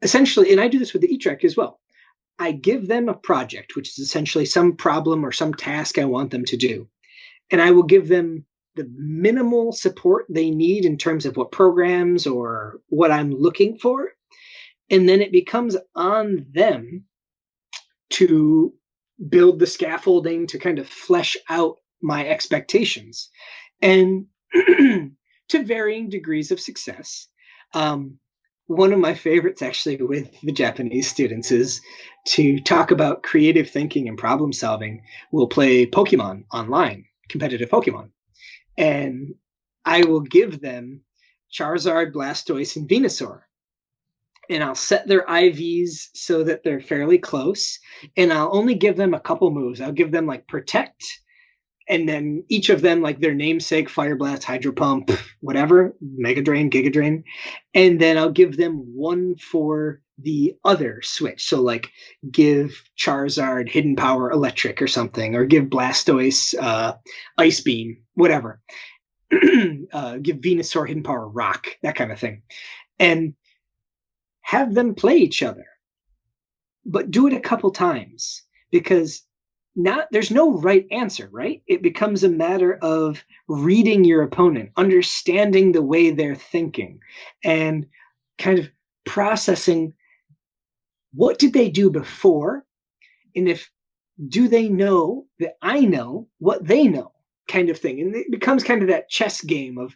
essentially, and I do this with the e-track as well, I give them a project, which is essentially some problem or some task I want them to do. And I will give them the minimal support they need in terms of what programs or what I'm looking for. And then it becomes on them to build the scaffolding to kind of flesh out my expectations. And to varying degrees of success. One of my favorites actually with the Japanese students is to talk about creative thinking and problem solving. We'll play Pokemon online, competitive Pokemon. And I will give them Charizard, Blastoise, and Venusaur. And I'll set their IVs so that they're fairly close. And I'll only give them a couple moves. I'll give them like Protect, and then each of them like their namesake, Fire Blast, Hydro Pump, whatever, Mega Drain, Giga Drain. And then I'll give them one for the other switch. So like give Charizard Hidden Power Electric or something, or give Blastoise Ice Beam, whatever. Give Venusaur Hidden Power Rock, that kind of thing. And have them play each other, but do it a couple times, because there's no right answer, right? It becomes a matter of reading your opponent, understanding the way they're thinking, and kind of processing what did they do before, and do they know that I know what they know, kind of thing. And it becomes kind of that chess game of,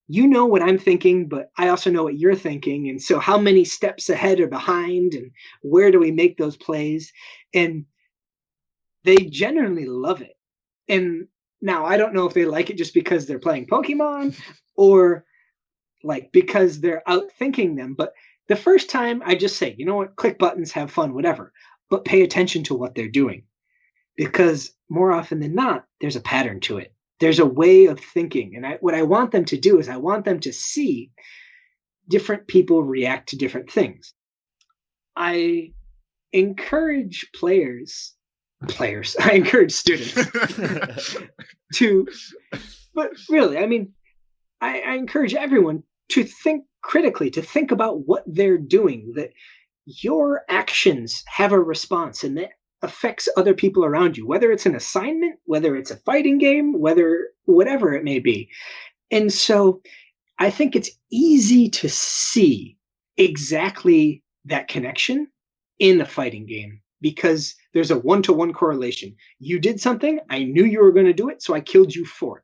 you know what I'm thinking, but I also know what you're thinking. And so how many steps ahead or behind, and where do we make those plays? And they generally love it. And now I don't know if they like it just because they're playing Pokemon or like because they're outthinking them. But the first time I just say, you know what, click buttons, have fun, whatever, but pay attention to what they're doing. Because more often than not, there's a pattern to it. There's a way of thinking. And what I want them to do is I want them to see different people react to different things. I encourage I encourage students but really, I mean, I encourage everyone to think critically, to think about what they're doing, that your actions have a response, and that affects other people around you, whether it's an assignment, whether it's a fighting game, whatever it may be. And so I think it's easy to see exactly that connection in a fighting game because there's a one-to-one correlation. You did something, I knew you were going to do it, so I killed you for it.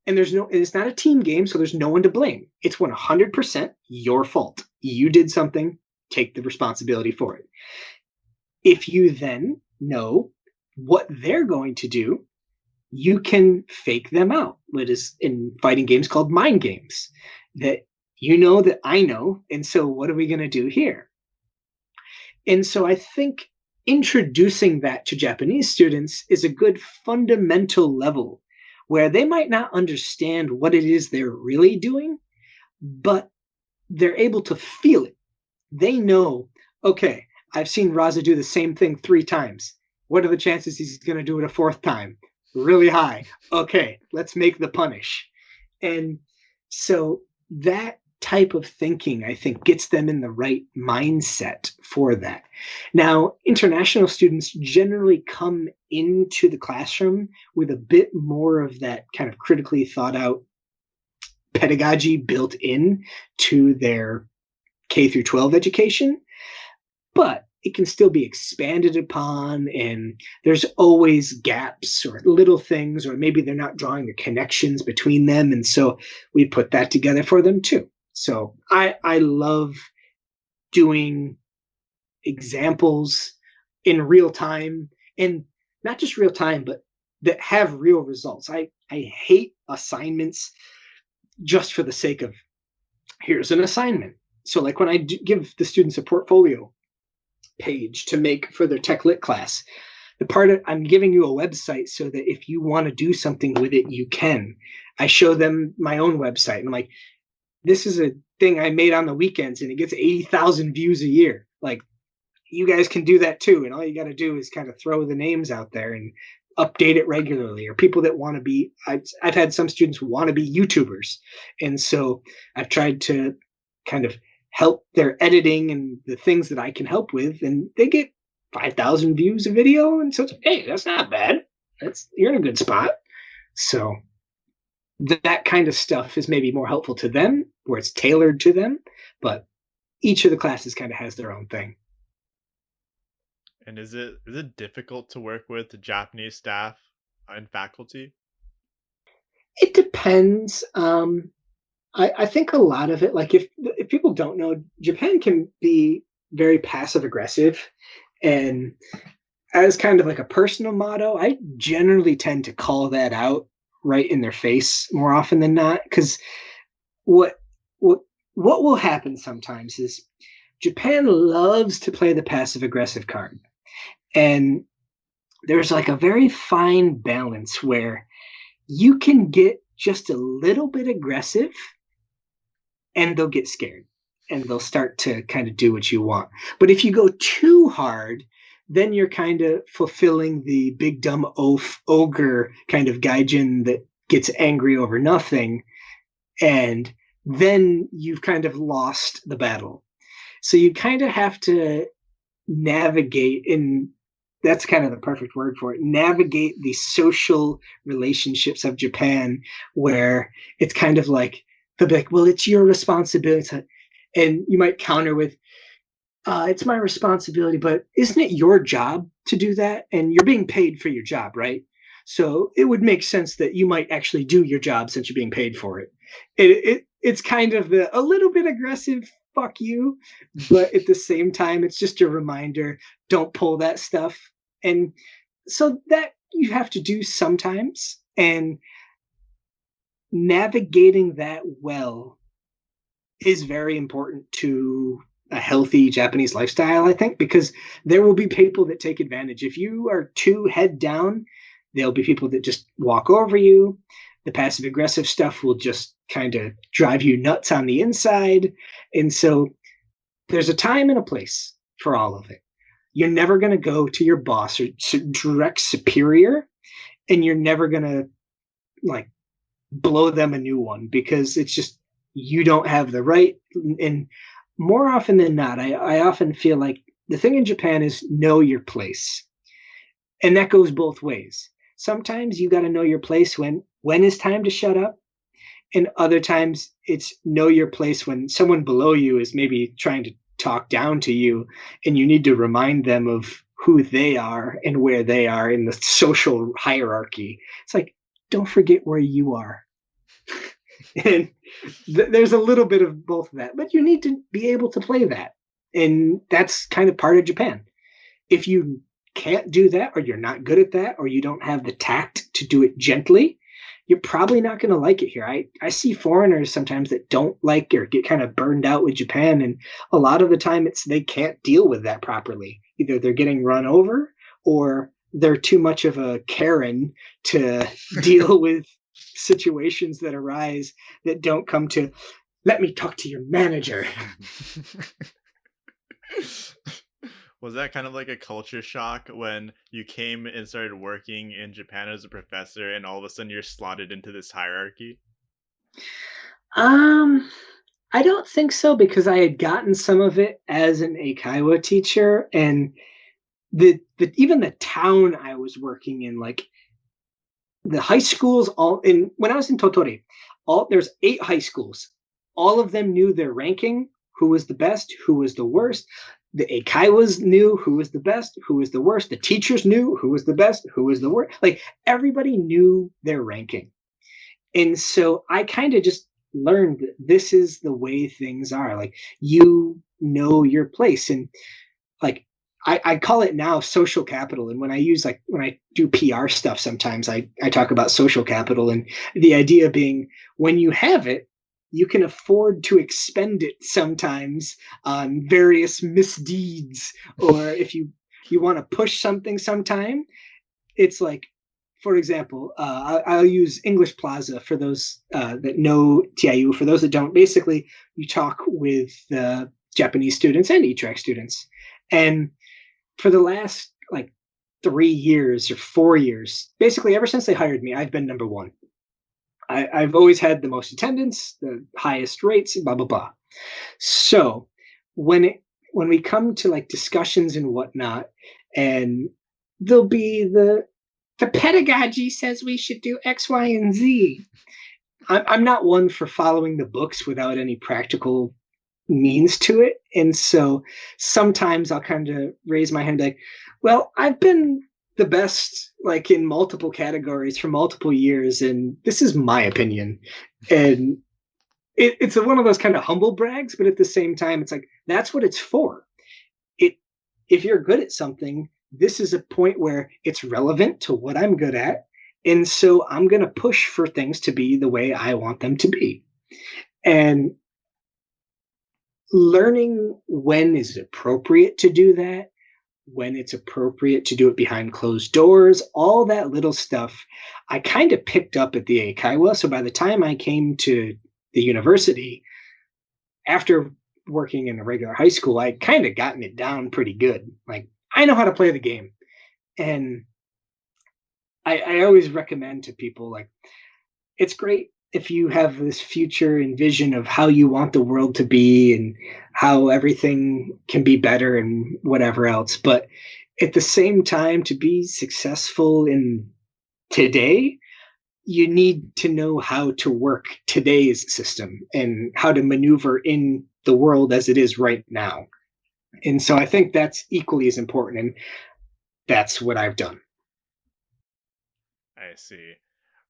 And it's not a team game, so there's no one to blame. It's 100% your fault. You did something, take the responsibility for it. If you then know what they're going to do, you can fake them out. What is in fighting games called mind games. That you know that I know, and so what are we going to do here? And so I think introducing that to Japanese students is a good fundamental level where they might not understand what it is they're really doing, but they're able to feel it. They know, okay, I've seen Raza do the same thing 3 times. What are the chances he's going to do it a 4th time? Really high. Okay, let's make the punish. And so that type of thinking, I think, gets them in the right mindset for that. Now, international students generally come into the classroom with a bit more of that kind of critically thought out pedagogy built in to their K through 12 education, but it can still be expanded upon, and there's always gaps or little things, or maybe they're not drawing the connections between them, and so we put that together for them too. So I love doing examples in real time, and not just real time, but that have real results. I hate assignments just for the sake of here's an assignment. So like when I give the students a portfolio page to make for their tech lit class, the part of I'm giving you a website so that if you want to do something with it, you can. I show them my own website and I'm like, this is a thing I made on the weekends and it gets 80,000 views a year. Like, you guys can do that too. And all you got to do is kind of throw the names out there and update it regularly. Or people that want to be, I've had some students who want to be YouTubers. And so I've tried to kind of help their editing and the things that I can help with. And they get 5,000 views a video. And so it's, hey, that's not bad. You're in a good spot. So that kind of stuff is maybe more helpful to them, where it's tailored to them, but each of the classes kind of has their own thing. And is it difficult to work with the Japanese staff and faculty? It depends. I think a lot of it, like if people don't know, Japan can be very passive aggressive, and as kind of like a personal motto, I generally tend to call that out right in their face more often than not, because what will happen sometimes is Japan loves to play the passive aggressive card, and there's like a very fine balance where you can get just a little bit aggressive and they'll get scared and they'll start to kind of do what you want. But if you go too hard, then you're kind of fulfilling the big dumb oaf ogre kind of gaijin that gets angry over nothing. And then you've kind of lost the battle. So you kind of have to navigate, and that's kind of the perfect word for it, navigate the social relationships of Japan, where it's kind of like, they'll be like, well, it's your responsibility. And you might counter with, it's my responsibility, but isn't it your job to do that? And you're being paid for your job, right? So it would make sense that you might actually do your job since you're being paid for it. It's kind of a little bit aggressive, fuck you, but at the same time, it's just a reminder, don't pull that stuff. And so that you have to do sometimes, and navigating that well is very important to a healthy Japanese lifestyle, I think, because there will be people that take advantage. If you are too head down, there'll be people that just walk over you. The passive aggressive stuff will just kind of drive you nuts on the inside. And so there's a time and a place for all of it. You're never going to go to your boss or direct superior, and you're never going to like blow them a new one, because it's just, you don't have the right. And more often than not, I often feel like the thing in Japan is know your place. And that goes both ways. Sometimes you got to know your place when it's time to shut up. And other times it's know your place when someone below you is maybe trying to talk down to you and you need to remind them of who they are and where they are in the social hierarchy. It's like, don't forget where you are. And there's a little bit of both of that, but you need to be able to play that. And that's kind of part of Japan. If you can't do that, or you're not good at that, or you don't have the tact to do it gently, you're probably not going to like it here. I see foreigners sometimes that don't like or get kind of burned out with Japan. And a lot of the time it's they can't deal with that properly. Either they're getting run over or they're too much of a Karen to deal with situations that arise that don't come to, let me talk to your manager. Was that kind of like a culture shock when you came and started working in Japan as a professor and all of a sudden you're slotted into this hierarchy? I don't think so, because I had gotten some of it as an Eikaiwa teacher, and the even the town I was working in, like the high schools, when I was in Totori, there's 8 high schools. All of them knew their ranking, who was the best, who was the worst. The Eikaiwas knew who was the best, who was the worst. The teachers knew who was the best, who was the worst. Like everybody knew their ranking. And so I kind of just learned that this is the way things are. Like you know your place. And like I call it now social capital. And when I do PR stuff, sometimes I talk about social capital, and the idea being when you have it, you can afford to expend it sometimes on various misdeeds, or if you want to push something sometime. It's like, for example, I'll use English Plaza for those that know TIU. For those that don't, basically you talk with Japanese students and E-Track students. And for the last like 3 years or 4 years, basically ever since they hired me, I've been number 1. I've always had the most attendance, the highest rates, blah, blah, blah. So when we come to like discussions and whatnot, and there'll be the pedagogy says we should do X, Y, and Z. I'm not one for following the books without any practical means to it. And so sometimes I'll kind of raise my hand like, well, I've been the best like in multiple categories for multiple years, and this is my opinion. And it's one of those kind of humble brags, but at the same time it's like that's what it's for. If you're good at something, this is a point where it's relevant to what I'm good at, and so I'm going to push for things to be the way I want them to be. And learning when is appropriate to do that, when it's appropriate to do it behind closed doors, all that little stuff, I kind of picked up at the Eikaiwa. So by the time I came to the university, after working in a regular high school, I kind of gotten it down pretty good. Like I know how to play the game. And I always recommend to people, like, it's great if you have this future and vision of how you want the world to be and how everything can be better and whatever else. But at the same time, to be successful in today, you need to know how to work today's system and how to maneuver in the world as it is right now. And so I think that's equally as important. And that's what I've done. I see.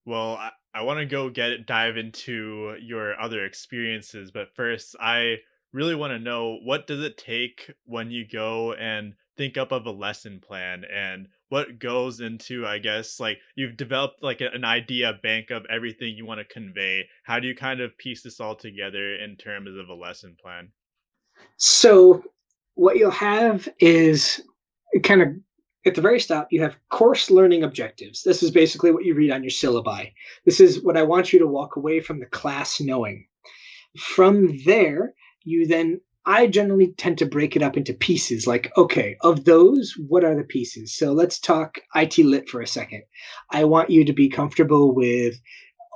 Well, I want to go dive into your other experiences, but first, I really want to know, what does it take when you go and think up of a lesson plan, and what goes into, I guess, like you've developed like an idea bank of everything you want to convey. How do you kind of piece this all together in terms of a lesson plan? So what you'll have is kind of at the very top, you have course learning objectives. This is basically what you read on your syllabi. This is what I want you to walk away from the class knowing. From there, I generally tend to break it up into pieces. Like, okay, of those, what are the pieces? So let's talk IT Lit for a second. I want you to be comfortable with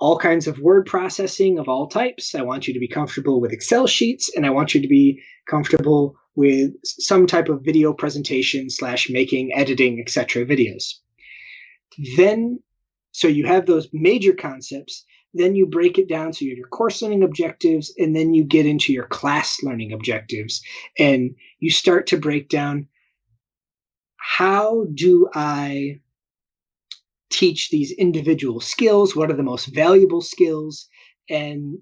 all kinds of word processing of all types. I want you to be comfortable with Excel sheets, and I want you to be comfortable with some type of video presentation / making, editing, etc. videos. Then, so you have those major concepts, then you break it down so you have your course learning objectives, and then you get into your class learning objectives, and you start to break down, how do I teach these individual skills? What are the most valuable skills? And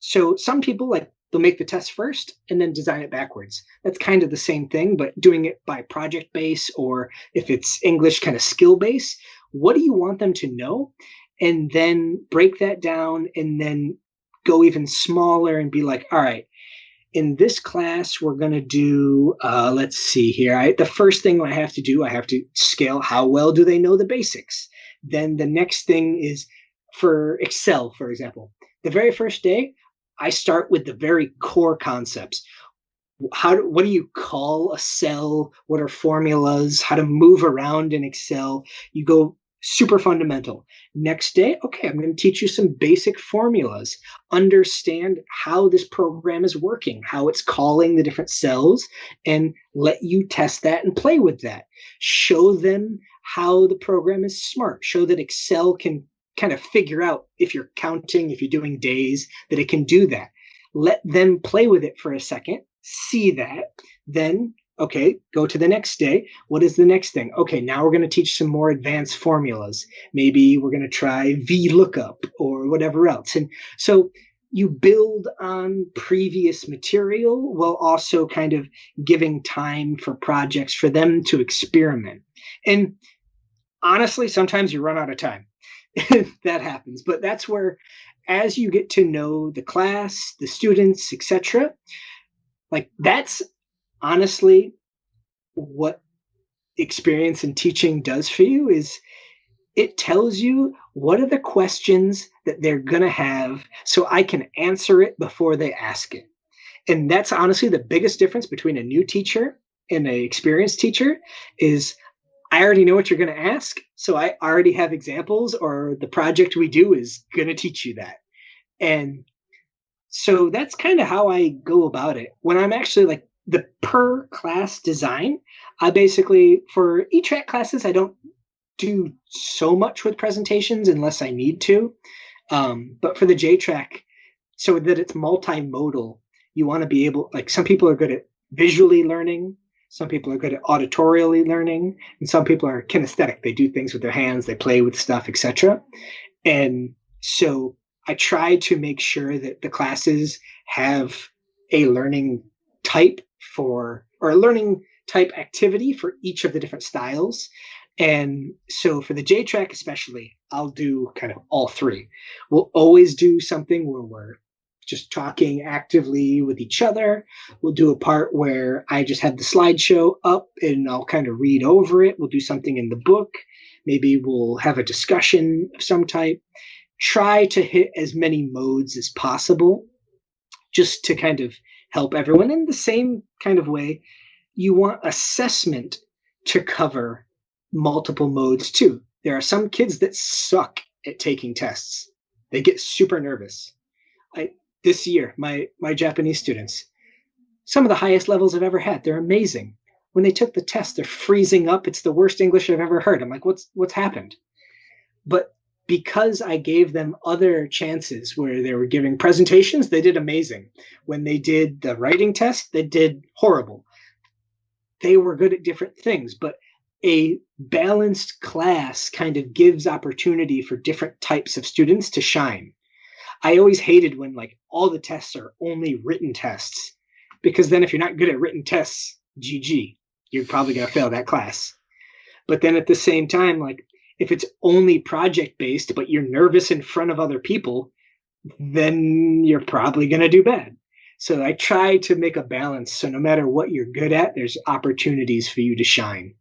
so some people, like, they'll make the test first and then design it backwards. That's kind of the same thing, but doing it by project base, or if it's English, kind of skill base. What do you want them to know? And then break that down, and then go even smaller and be like, all right, in this class, we're going to do, let's see here. The first thing I have to do, I have to scale how well do they know the basics. Then the next thing is for Excel, for example. The very first day, I start with the very core concepts. What do you call a cell? What are formulas? How to move around in Excel? You go super fundamental. Next day, okay, I'm going to teach you some basic formulas. Understand how this program is working, how it's calling the different cells, and let you test that and play with that. Show them how the program is smart. Show that Excel can kind of figure out, if you're counting, if you're doing days, that it can do that. Let them play with it for a second, see that, then okay, go to the next day. What is the next thing? Okay, now we're going to teach some more advanced formulas. Maybe we're going to try VLOOKUP or whatever else. And so you build on previous material while also kind of giving time for projects for them to experiment. And honestly, sometimes you run out of time. That happens. But that's where, as you get to know the class, the students, etc., like, that's honestly what experience in teaching does for you. Is it tells you what are the questions that they're going to have, so I can answer it before they ask it. And that's honestly the biggest difference between a new teacher and an experienced teacher, is I already know what you're going to ask, so I already have examples, or the project we do is going to teach you that. And so that's kind of how I go about it. When I'm actually like the per class design, I basically, for E-Track classes, I don't do so much with presentations unless I need to. But for the J-Track, so that it's multimodal, you want to be able, like, some people are good at visually learning, some people are good at auditorially learning, and some people are kinesthetic. They do things with their hands, they play with stuff, etc. And so I try to make sure that the classes have a learning type or a learning type activity for each of the different styles. And so for the J-Track especially, I'll do kind of all three. We'll always do something where we're just talking actively with each other. We'll do a part where I just have the slideshow up and I'll kind of read over it. We'll do something in the book. Maybe we'll have a discussion of some type. Try to hit as many modes as possible, just to kind of help everyone. In the same kind of way, you want assessment to cover multiple modes too. There are some kids that suck at taking tests. They get super nervous. This year, my Japanese students, some of the highest levels I've ever had. They're amazing. When they took the test, they're freezing up. It's the worst English I've ever heard. I'm like, what's happened? But because I gave them other chances where they were giving presentations, they did amazing. When they did the writing test, they did horrible. They were good at different things, but a balanced class kind of gives opportunity for different types of students to shine. I always hated when, like, all the tests are only written tests, because then if you're not good at written tests, GG, you're probably going to fail that class. But then at the same time, like, if it's only project based, but you're nervous in front of other people, then you're probably going to do bad. So I try to make a balance. So no matter what you're good at, there's opportunities for you to shine.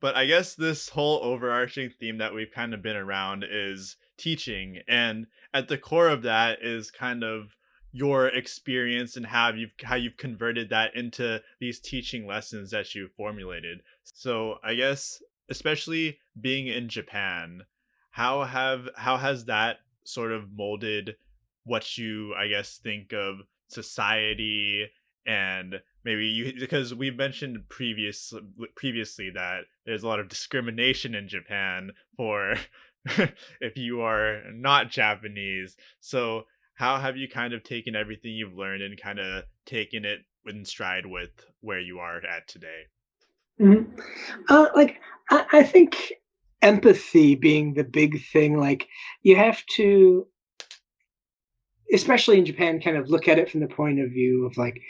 But I guess this whole overarching theme that we've kind of been around is teaching. And at the core of that is kind of your experience and how you've converted that into these teaching lessons that you formulated. So I guess, especially being in Japan, how has that sort of molded what you, I guess, think of society, and maybe you, because we mentioned previously that there's a lot of discrimination in Japan for if you are not Japanese. So how have you kind of taken everything you've learned and kind of taken it in stride with where you are at today? Mm-hmm. I think empathy being the big thing. Like, you have to, especially in Japan, kind of look at it from the point of view of like,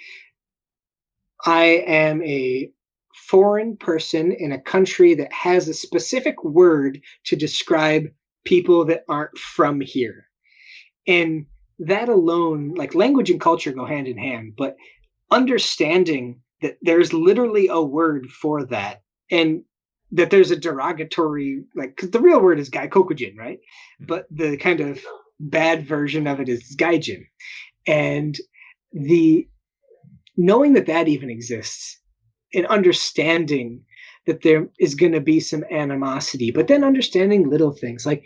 I am a foreign person in a country that has a specific word to describe people that aren't from here. And that alone, like, language and culture go hand in hand, but understanding that there's literally a word for that, and that there's a derogatory, like, because the real word is gaikokujin, right? But the kind of bad version of it is gaijin. And the knowing that that even exists, and understanding that there is going to be some animosity, but then understanding little things like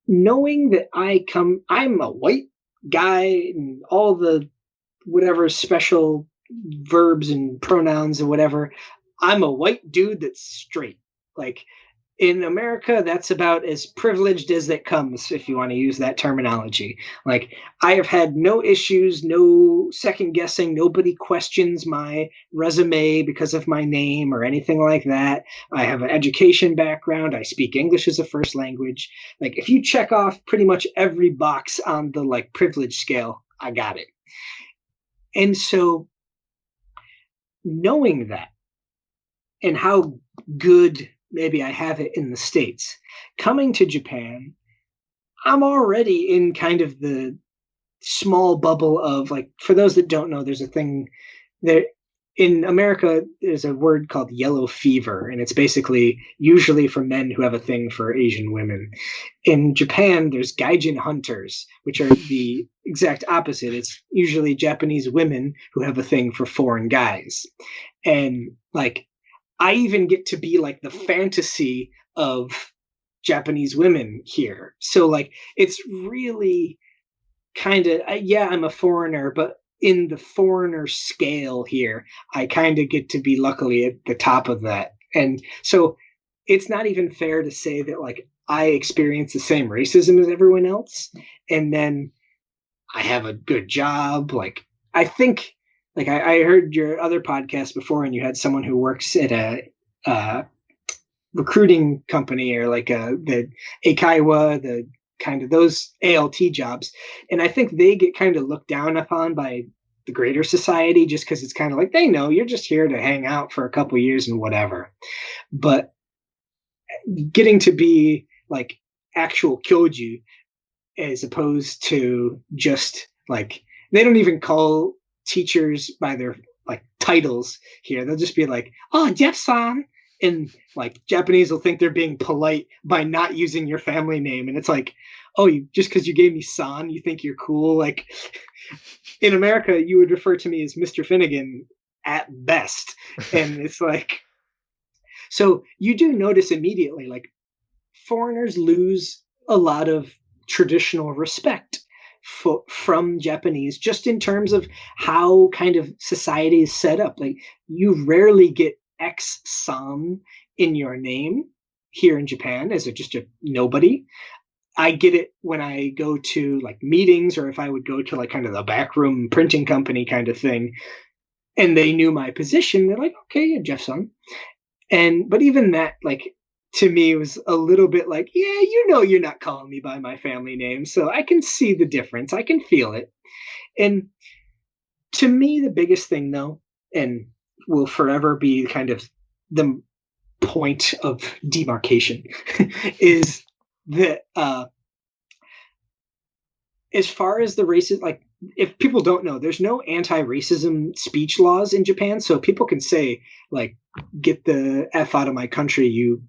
knowing that I'm a white guy, and all the whatever special verbs and pronouns and whatever. I'm a white dude that's straight. Like, in America, that's about as privileged as it comes, if you want to use that terminology. Like, I have had no issues, no second guessing. Nobody questions my resume because of my name or anything like that. I have an education background. I speak English as a first language. Like, if you check off pretty much every box on the like privilege scale, I got it. And so knowing that, and how good maybe I have it in the States, coming to Japan, I'm already in kind of the small bubble of, like, for those that don't know, there's a thing there in America, there's a word called yellow fever, and it's basically usually for men who have a thing for Asian women. In Japan, there's gaijin hunters, which are the exact opposite. It's usually Japanese women who have a thing for foreign guys. And like, I even get to be like the fantasy of Japanese women here. So like, it's really kind of, yeah, I'm a foreigner, but in the foreigner scale here, I kind of get to be luckily at the top of that. And so it's not even fair to say that like I experience the same racism as everyone else, and then I have a good job. Like, I think, like, I heard your other podcast before, and you had someone who works at a recruiting company, or like the Eikaiwa, the kind of those ALT jobs. And I think they get kind of looked down upon by the greater society, just because it's kind of like, they know you're just here to hang out for a couple of years and whatever. But getting to be like actual kyoju, as opposed to just like, they don't even call teachers by their like titles here. They'll just be like, oh, Jeff-san. And like, Japanese will think they're being polite by not using your family name. And it's like, oh, just because you gave me san, you think you're cool? Like, in America, you would refer to me as Mr. Finnegan at best. And it's like, so you do notice immediately, like, foreigners lose a lot of traditional respect from Japanese, just in terms of how kind of society is set up. Like, you rarely get X-san in your name here in Japan as just a nobody. I get it when I go to like meetings, or if I would go to like kind of the backroom printing company kind of thing, and they knew my position, they're like, okay, yeah, Jeff-san. But even that, like, to me was a little bit like, yeah, you're not calling me by my family name, so I can see the difference. I can feel it. And to me, the biggest thing, though, and will forever be kind of the point of demarcation, is that as far as the races, like, if people don't know, there's no anti-racism speech laws in Japan, so people can say, like, get the F out of my country, you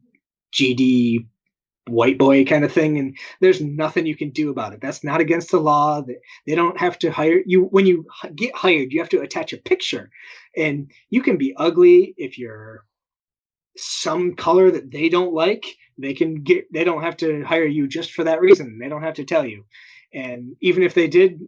GD white boy kind of thing, and there's nothing you can do about it. That's not against the law. They don't have to hire you. When you get hired, you have to attach a picture, and you can be ugly if you're some color that they don't like, they don't have to hire you just for that reason. They don't have to tell you. And even if they did,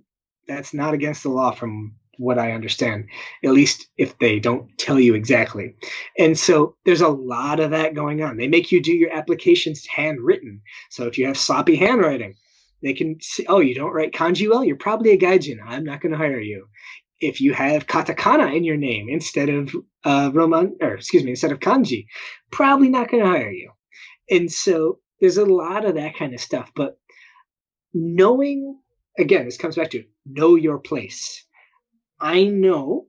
that's not against the law from what I understand, at least if they don't tell you exactly. And so there's a lot of that going on. They make you do your applications handwritten. So if you have sloppy handwriting, they can see, oh, you don't write kanji well, you're probably a gaijin. I'm not going to hire you. If you have katakana in your name instead of instead of kanji, probably not going to hire you. And so there's a lot of that kind of stuff. But knowing, again, this comes back to know your place. I know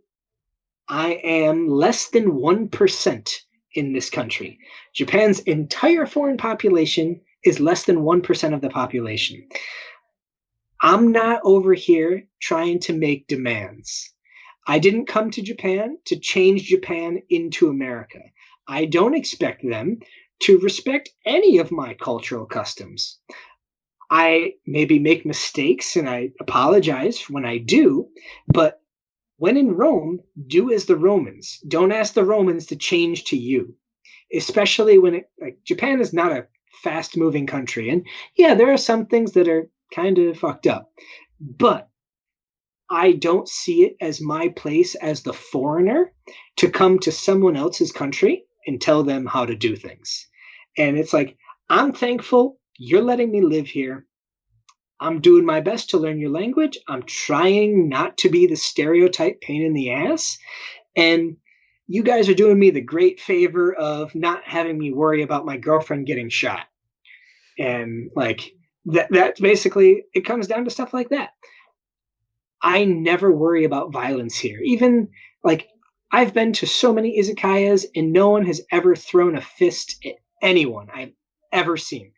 I am less than 1% in this country. Japan's entire foreign population is less than 1% of the population. I'm not over here trying to make demands. I didn't come to Japan to change Japan into America. I don't expect them to respect any of my cultural customs. I maybe make mistakes and I apologize when I do, but when in Rome, do as the Romans. Don't ask the Romans to change to you, especially when Japan is not a fast-moving country. And yeah, there are some things that are kind of fucked up, but I don't see it as my place as the foreigner to come to someone else's country and tell them how to do things. And it's like, I'm thankful you're letting me live here. I'm doing my best to learn your language. I'm trying not to be the stereotype pain in the ass. And you guys are doing me the great favor of not having me worry about my girlfriend getting shot. And like that's basically, it comes down to stuff like that. I never worry about violence here. Even like I've been to so many izakayas and no one has ever thrown a fist at anyone I've ever seen.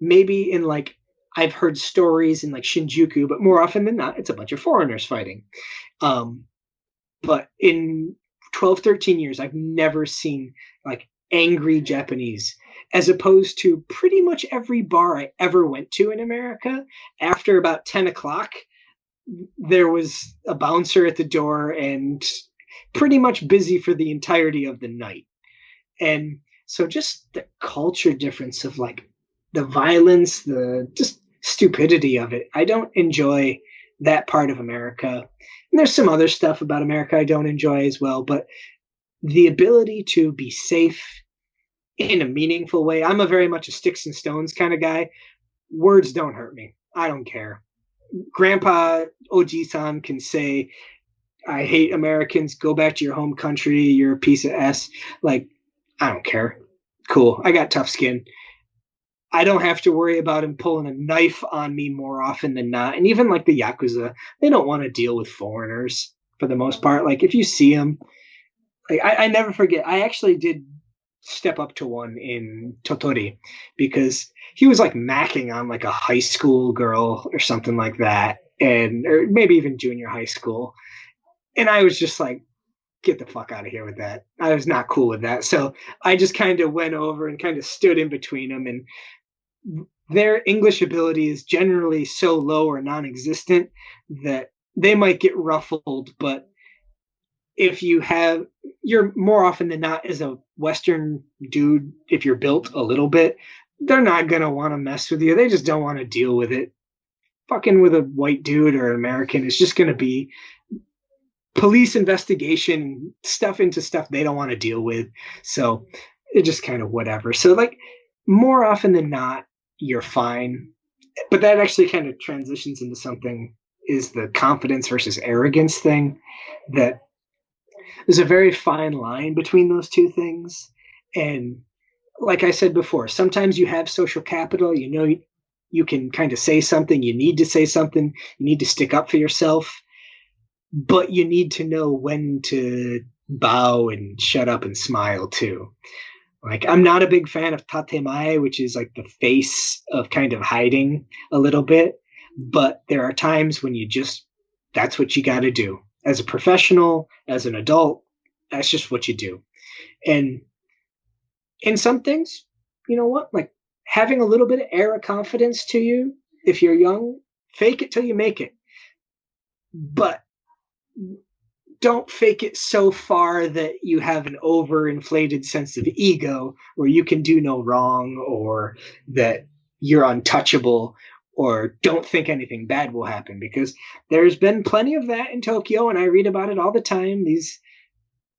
Maybe in like, I've heard stories in like Shinjuku, but more often than not, it's a bunch of foreigners fighting. But in 12, 13 years, I've never seen like angry Japanese, as opposed to pretty much every bar I ever went to in America. After about 10 o'clock, there was a bouncer at the door and pretty much busy for the entirety of the night. And so just the culture difference of like the violence, the just stupidity of it. I don't enjoy that part of America. And there's some other stuff about America I don't enjoy as well, but the ability to be safe in a meaningful way. I'm a very much a sticks and stones kind of guy. Words don't hurt me. I don't care. Grandpa Oji-san can say, I hate Americans. Go back to your home country. You're a piece of S. Like, I don't care. Cool. I got tough skin. I don't have to worry about him pulling a knife on me more often than not. And even like the Yakuza, they don't want to deal with foreigners for the most part. Like if you see them, like I never forget. I actually did step up to one in Totori because he was like macking on like a high school girl or something like that. Or maybe even junior high school. And I was just like, get the fuck out of here with that. I was not cool with that. So I just kind of went over and kind of stood in between them, and their English ability is generally so low or non-existent that they might get ruffled. But if you're more often than not as a Western dude, if you're built a little bit, they're not going to want to mess with you. They just don't want to deal with it. Fucking with a white dude or an American is just going to be police investigation stuff into stuff they don't want to deal with. So it just kind of whatever. So like more often than not, you're fine. But that actually kind of transitions into something, is the confidence versus arrogance thing. That there's a very fine line between those two things. And like I said before, sometimes you have social capital, you know, you can kind of say something, you need to say something, you need to stick up for yourself, but you need to know when to bow and shut up and smile too. Like, I'm not a big fan of tatemae, which is like the face of kind of hiding a little bit. But there are times when that's what you got to do. As a professional, as an adult, that's just what you do. And in some things, you know what? Like having a little bit of air of confidence to you, if you're young, fake it till you make it. But don't fake it so far that you have an overinflated sense of ego where you can do no wrong, or that you're untouchable, or don't think anything bad will happen, because there's been plenty of that in Tokyo, and I read about it all the time. These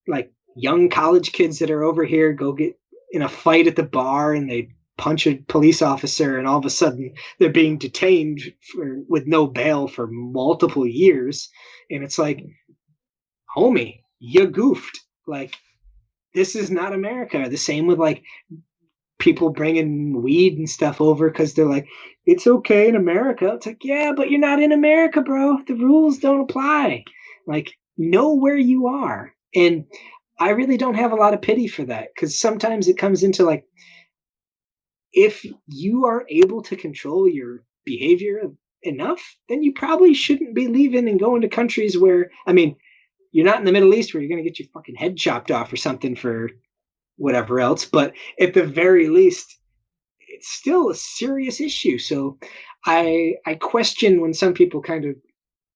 like young college kids that are over here go get in a fight at the bar and they punch a police officer, and all of a sudden they're being detained with no bail for multiple years. And it's like, homie, you goofed. Like, this is not America. The same with like people bringing weed and stuff over because they're like, it's okay in America. It's like, yeah, but you're not in America, bro. The rules don't apply. Like, know where you are. And I really don't have a lot of pity for that, because sometimes it comes into like, if you are able to control your behavior enough, then you probably shouldn't be leaving and going to countries where, I mean, you're not in the Middle East where you're going to get your fucking head chopped off or something for whatever else. But at the very least, it's still a serious issue. So I question when some people kind of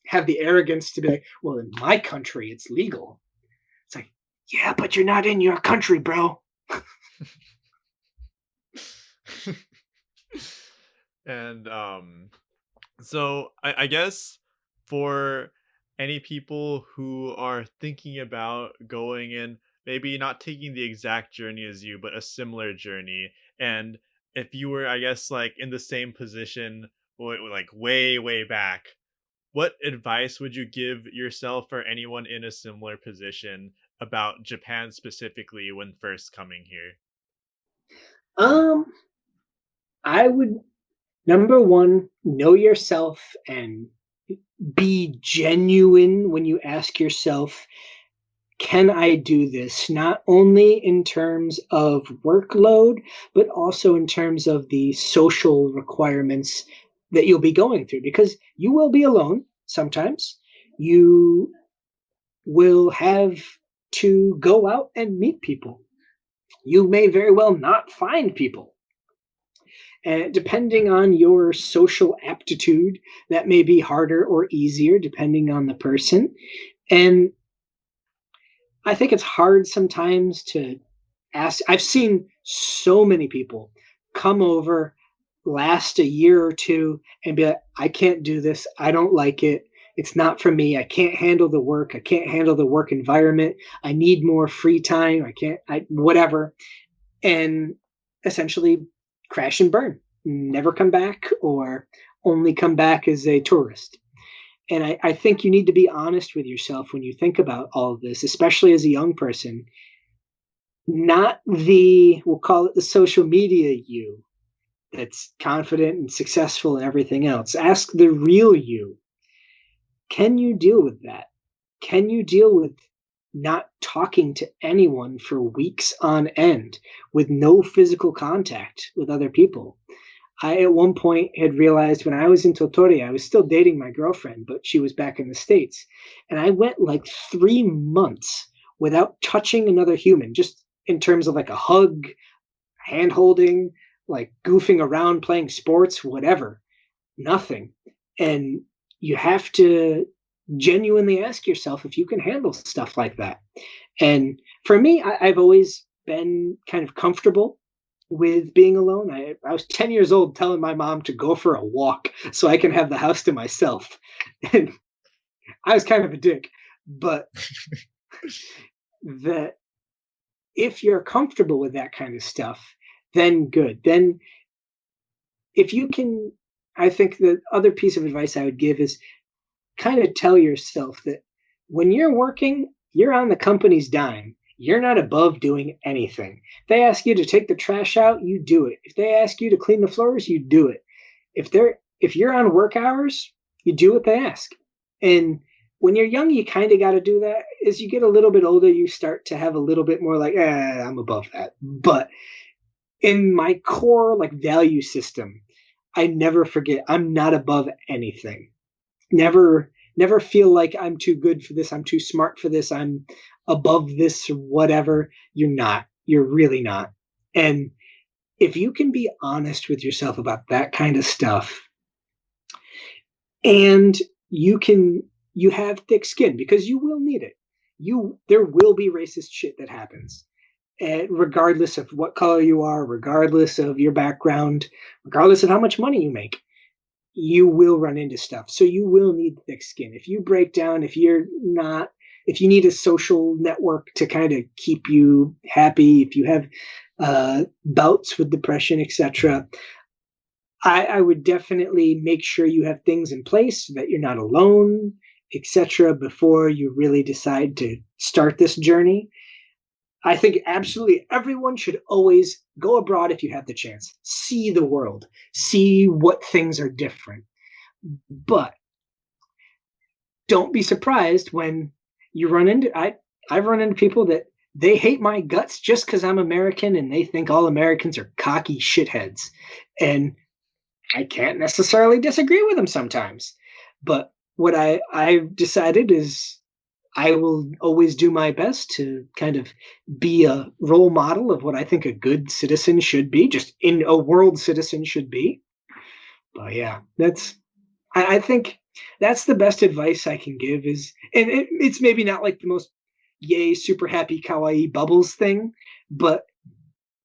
have the arrogance to be like, well, in my country, it's legal. It's like, yeah, but you're not in your country, bro. And so I guess for any people who are thinking about going in, maybe not taking the exact journey as you, but a similar journey, and if you were, I guess, like in the same position, like way back, what advice would you give yourself or anyone in a similar position about Japan specifically when first coming here? I would, number one, know yourself and be genuine when you ask yourself, can I do this? Not only in terms of workload, but also in terms of the social requirements that you'll be going through, because you will be alone sometimes. You will have to go out and meet people. You may very well not find people. And depending on your social aptitude, that may be harder or easier depending on the person. And I think it's hard sometimes to ask. I've seen so many people come over, last a year or two, and be like, I can't do this. I don't like it. It's not for me. I can't handle the work. I can't handle the work environment. I need more free time. Whatever. And essentially crash and burn, never come back, or only come back as a tourist. And I think you need to be honest with yourself when you think about all of this, especially as a young person. Not we'll call it the social media you that's confident and successful and everything else. Ask the real you. Can you deal with that? Can you deal with not talking to anyone for weeks on end with no physical contact with other people? I, at one point, had realized when I was in Tottori, I was still dating my girlfriend, but she was back in the States. And I went like 3 months without touching another human, just in terms of like a hug, hand holding, like goofing around, playing sports, whatever. Nothing. And you have to genuinely ask yourself if you can handle stuff like that. And for me, I've always been kind of comfortable with being alone. I was 10 years old telling my mom to go for a walk so I can have the house to myself. And I was kind of a dick, but that if you're comfortable with that kind of stuff, then good. Then if you can, I think the other piece of advice I would give is kind of tell yourself that when you're working, you're on the company's dime. You're not above doing anything. If they ask you to take the trash out, you do it. If they ask you to clean the floors, you do it. If you're on work hours, you do what they ask. And when you're young, you kind of got to do that. As you get a little bit older, you start to have a little bit more like, I'm above that. But in my core like value system, I never forget I'm not above anything. Never feel like I'm too good for this. I'm too smart for this. I'm above this or whatever. You're not. You're really not. And if you can be honest with yourself about that kind of stuff, and you have thick skin, because you will need it. there will be racist shit that happens. And regardless of what color you are, regardless of your background, regardless of how much money you make, you will run into stuff. So you will need thick skin. If you break down, if you need a social network to kind of keep you happy, if you have bouts with depression, etc., I would definitely make sure you have things in place so that you're not alone, etc., before you really decide to start this journey. I think absolutely everyone should always go abroad if you have the chance. See the world. See what things are different. But don't be surprised when you run into I've run into people that they hate my guts just because I'm American and they think all Americans are cocky shitheads. And I can't necessarily disagree with them sometimes. But what I've decided is I will always do my best to kind of be a role model of what I think a good citizen should be, just in a world citizen should be. But yeah, I think that's the best advice I can give is, and it's maybe not like the most yay, super happy, kawaii bubbles thing, but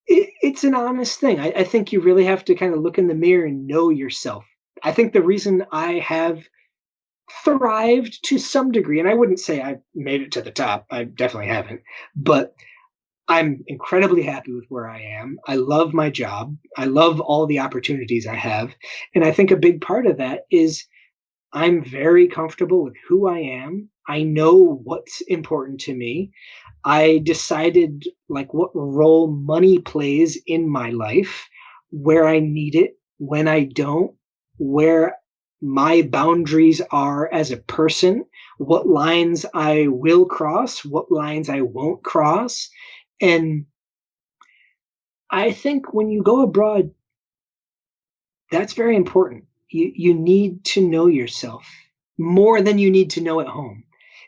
it's an honest thing. I think you really have to kind of look in the mirror and know yourself. I think the reason I have thrived to some degree, and I wouldn't say I made it to the top, I definitely haven't, but I'm incredibly happy with where I am. I love my job. I love all the opportunities I have. And I think a big part of that is I'm very comfortable with who I am. I know what's important to me. I decided like what role money plays in my life, where I need it, when I don't, where my boundaries are as a person, what lines I will cross, what lines I won't cross. And I think when you go abroad, that's very important. You need to know yourself more than you need to know at home.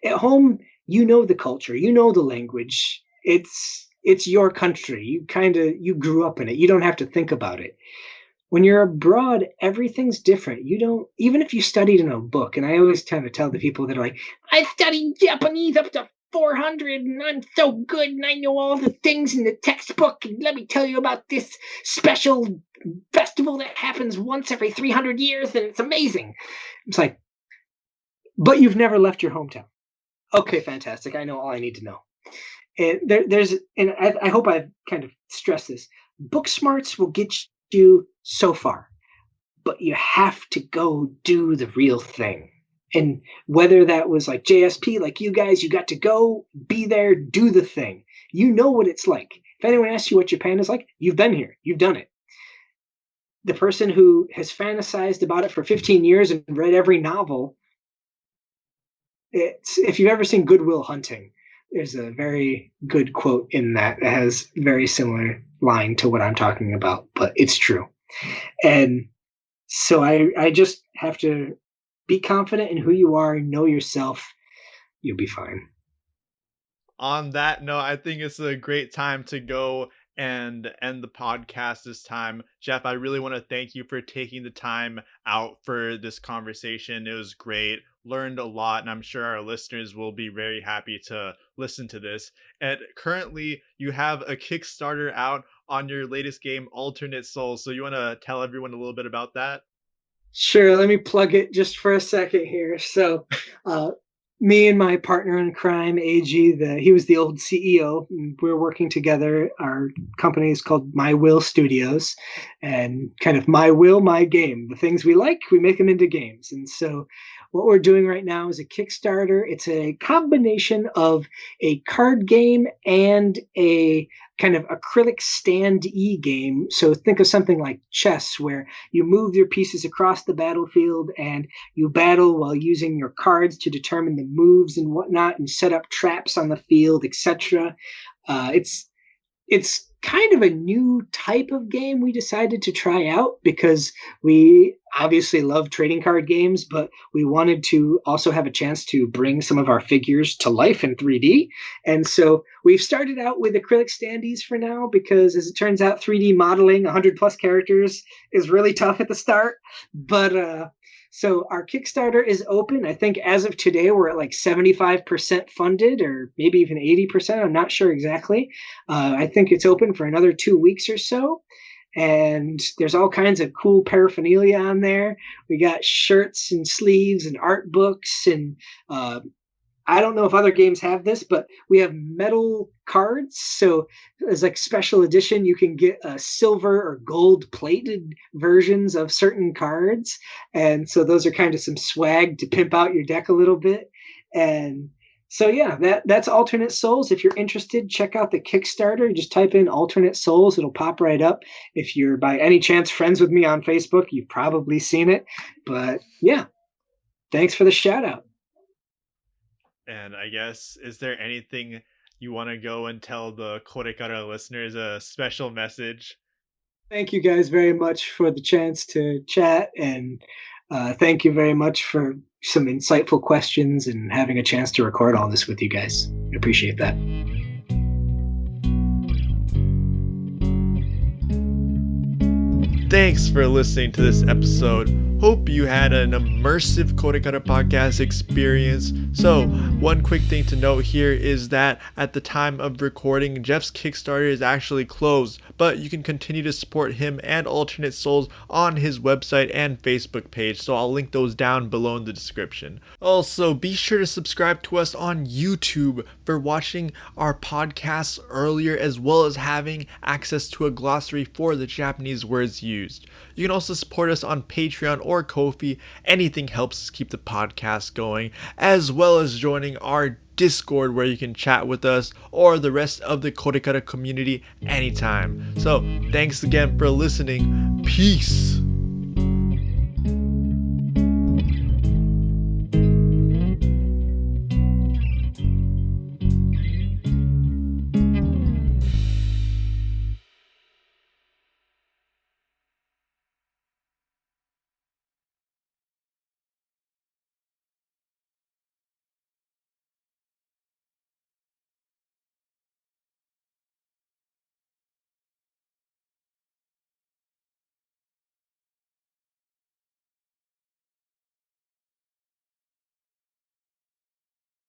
At home, you know the culture, you know the language. It's your country. You grew up in it. You don't have to think about it. When you're abroad, everything's different. You don't, even if you studied in a book, and I always kind of tell the people that are like, I studied Japanese up to 400 and I'm so good and I know all the things in the textbook and let me tell you about this special festival that happens once every 300 years and it's amazing. It's like, but you've never left your hometown. Okay, fantastic. I know all I need to know. And I hope I've kind of stressed this. Book smarts will get you so far, but you have to go do the real thing. And whether that was like JSP, like you guys, you got to go, be there, do the thing. You know what it's like. If anyone asks you what Japan is like, you've been here, you've done it. The person who has fantasized about it for 15 years and read every novel, if you've ever seen Good Will Hunting, there's a very good quote in that has very similar line to what I'm talking about, but it's true. And so I just have to be confident in who you are, know yourself, you'll be fine. On that note, I think it's a great time to go and end the podcast this time. Jeff, I really want to thank you for taking the time out for this conversation. It was great. Learned a lot, and I'm sure our listeners will be very happy to listen to this. And currently, you have a Kickstarter out on your latest game, Alternate Souls. So you want to tell everyone a little bit about that? Sure. Let me plug it just for a second here. So, me and my partner in crime, AG, he was the old CEO. We're working together. Our company is called My Will Studios, and kind of my will, my game. The things we like, we make them into games. And so what we're doing right now is a Kickstarter. It's a combination of a card game and a kind of acrylic stand-y game. So think of something like chess, where you move your pieces across the battlefield and you battle while using your cards to determine the moves and whatnot and set up traps on the field, etc. It's kind of a new type of game we decided to try out because we obviously love trading card games, but we wanted to also have a chance to bring some of our figures to life in 3D. And so we've started out with acrylic standees for now because, as it turns out, 3D modeling 100 plus characters is really tough at the start. But So our Kickstarter is open. I think as of today, we're at like 75% funded, or maybe even 80%. I'm not sure exactly. I think it's open for another 2 weeks or so. And there's all kinds of cool paraphernalia on there. We got shirts and sleeves and art books, and I don't know if other games have this, but we have metal cards. So as like special edition, you can get silver or gold plated versions of certain cards. And so those are kind of some swag to pimp out your deck a little bit. And so yeah, that's Alternate Souls. If you're interested, check out the Kickstarter. Just type in Alternate Souls. It'll pop right up. If you're by any chance friends with me on Facebook, you've probably seen it. But yeah, thanks for the shout out. And I guess, is there anything you want to go and tell the KoreKara listeners, a special message? Thank you guys very much for the chance to chat, and thank you very much for some insightful questions and having a chance to record all this with you guys. I appreciate that. Thanks for listening to this episode. Hope you had an immersive KoreKara Podcast experience. So, one quick thing to note here is that at the time of recording, Jeff's Kickstarter is actually closed, but you can continue to support him and Alternate Souls on his website and Facebook page, so I'll link those down below in the description. Also, be sure to subscribe to us on YouTube for watching our podcasts earlier, as well as having access to a glossary for the Japanese words used. You can also support us on Patreon or Ko-fi. Anything helps us keep the podcast going, as well as joining our Discord where you can chat with us or the rest of the KoreKara community anytime. So, thanks again for listening. Peace!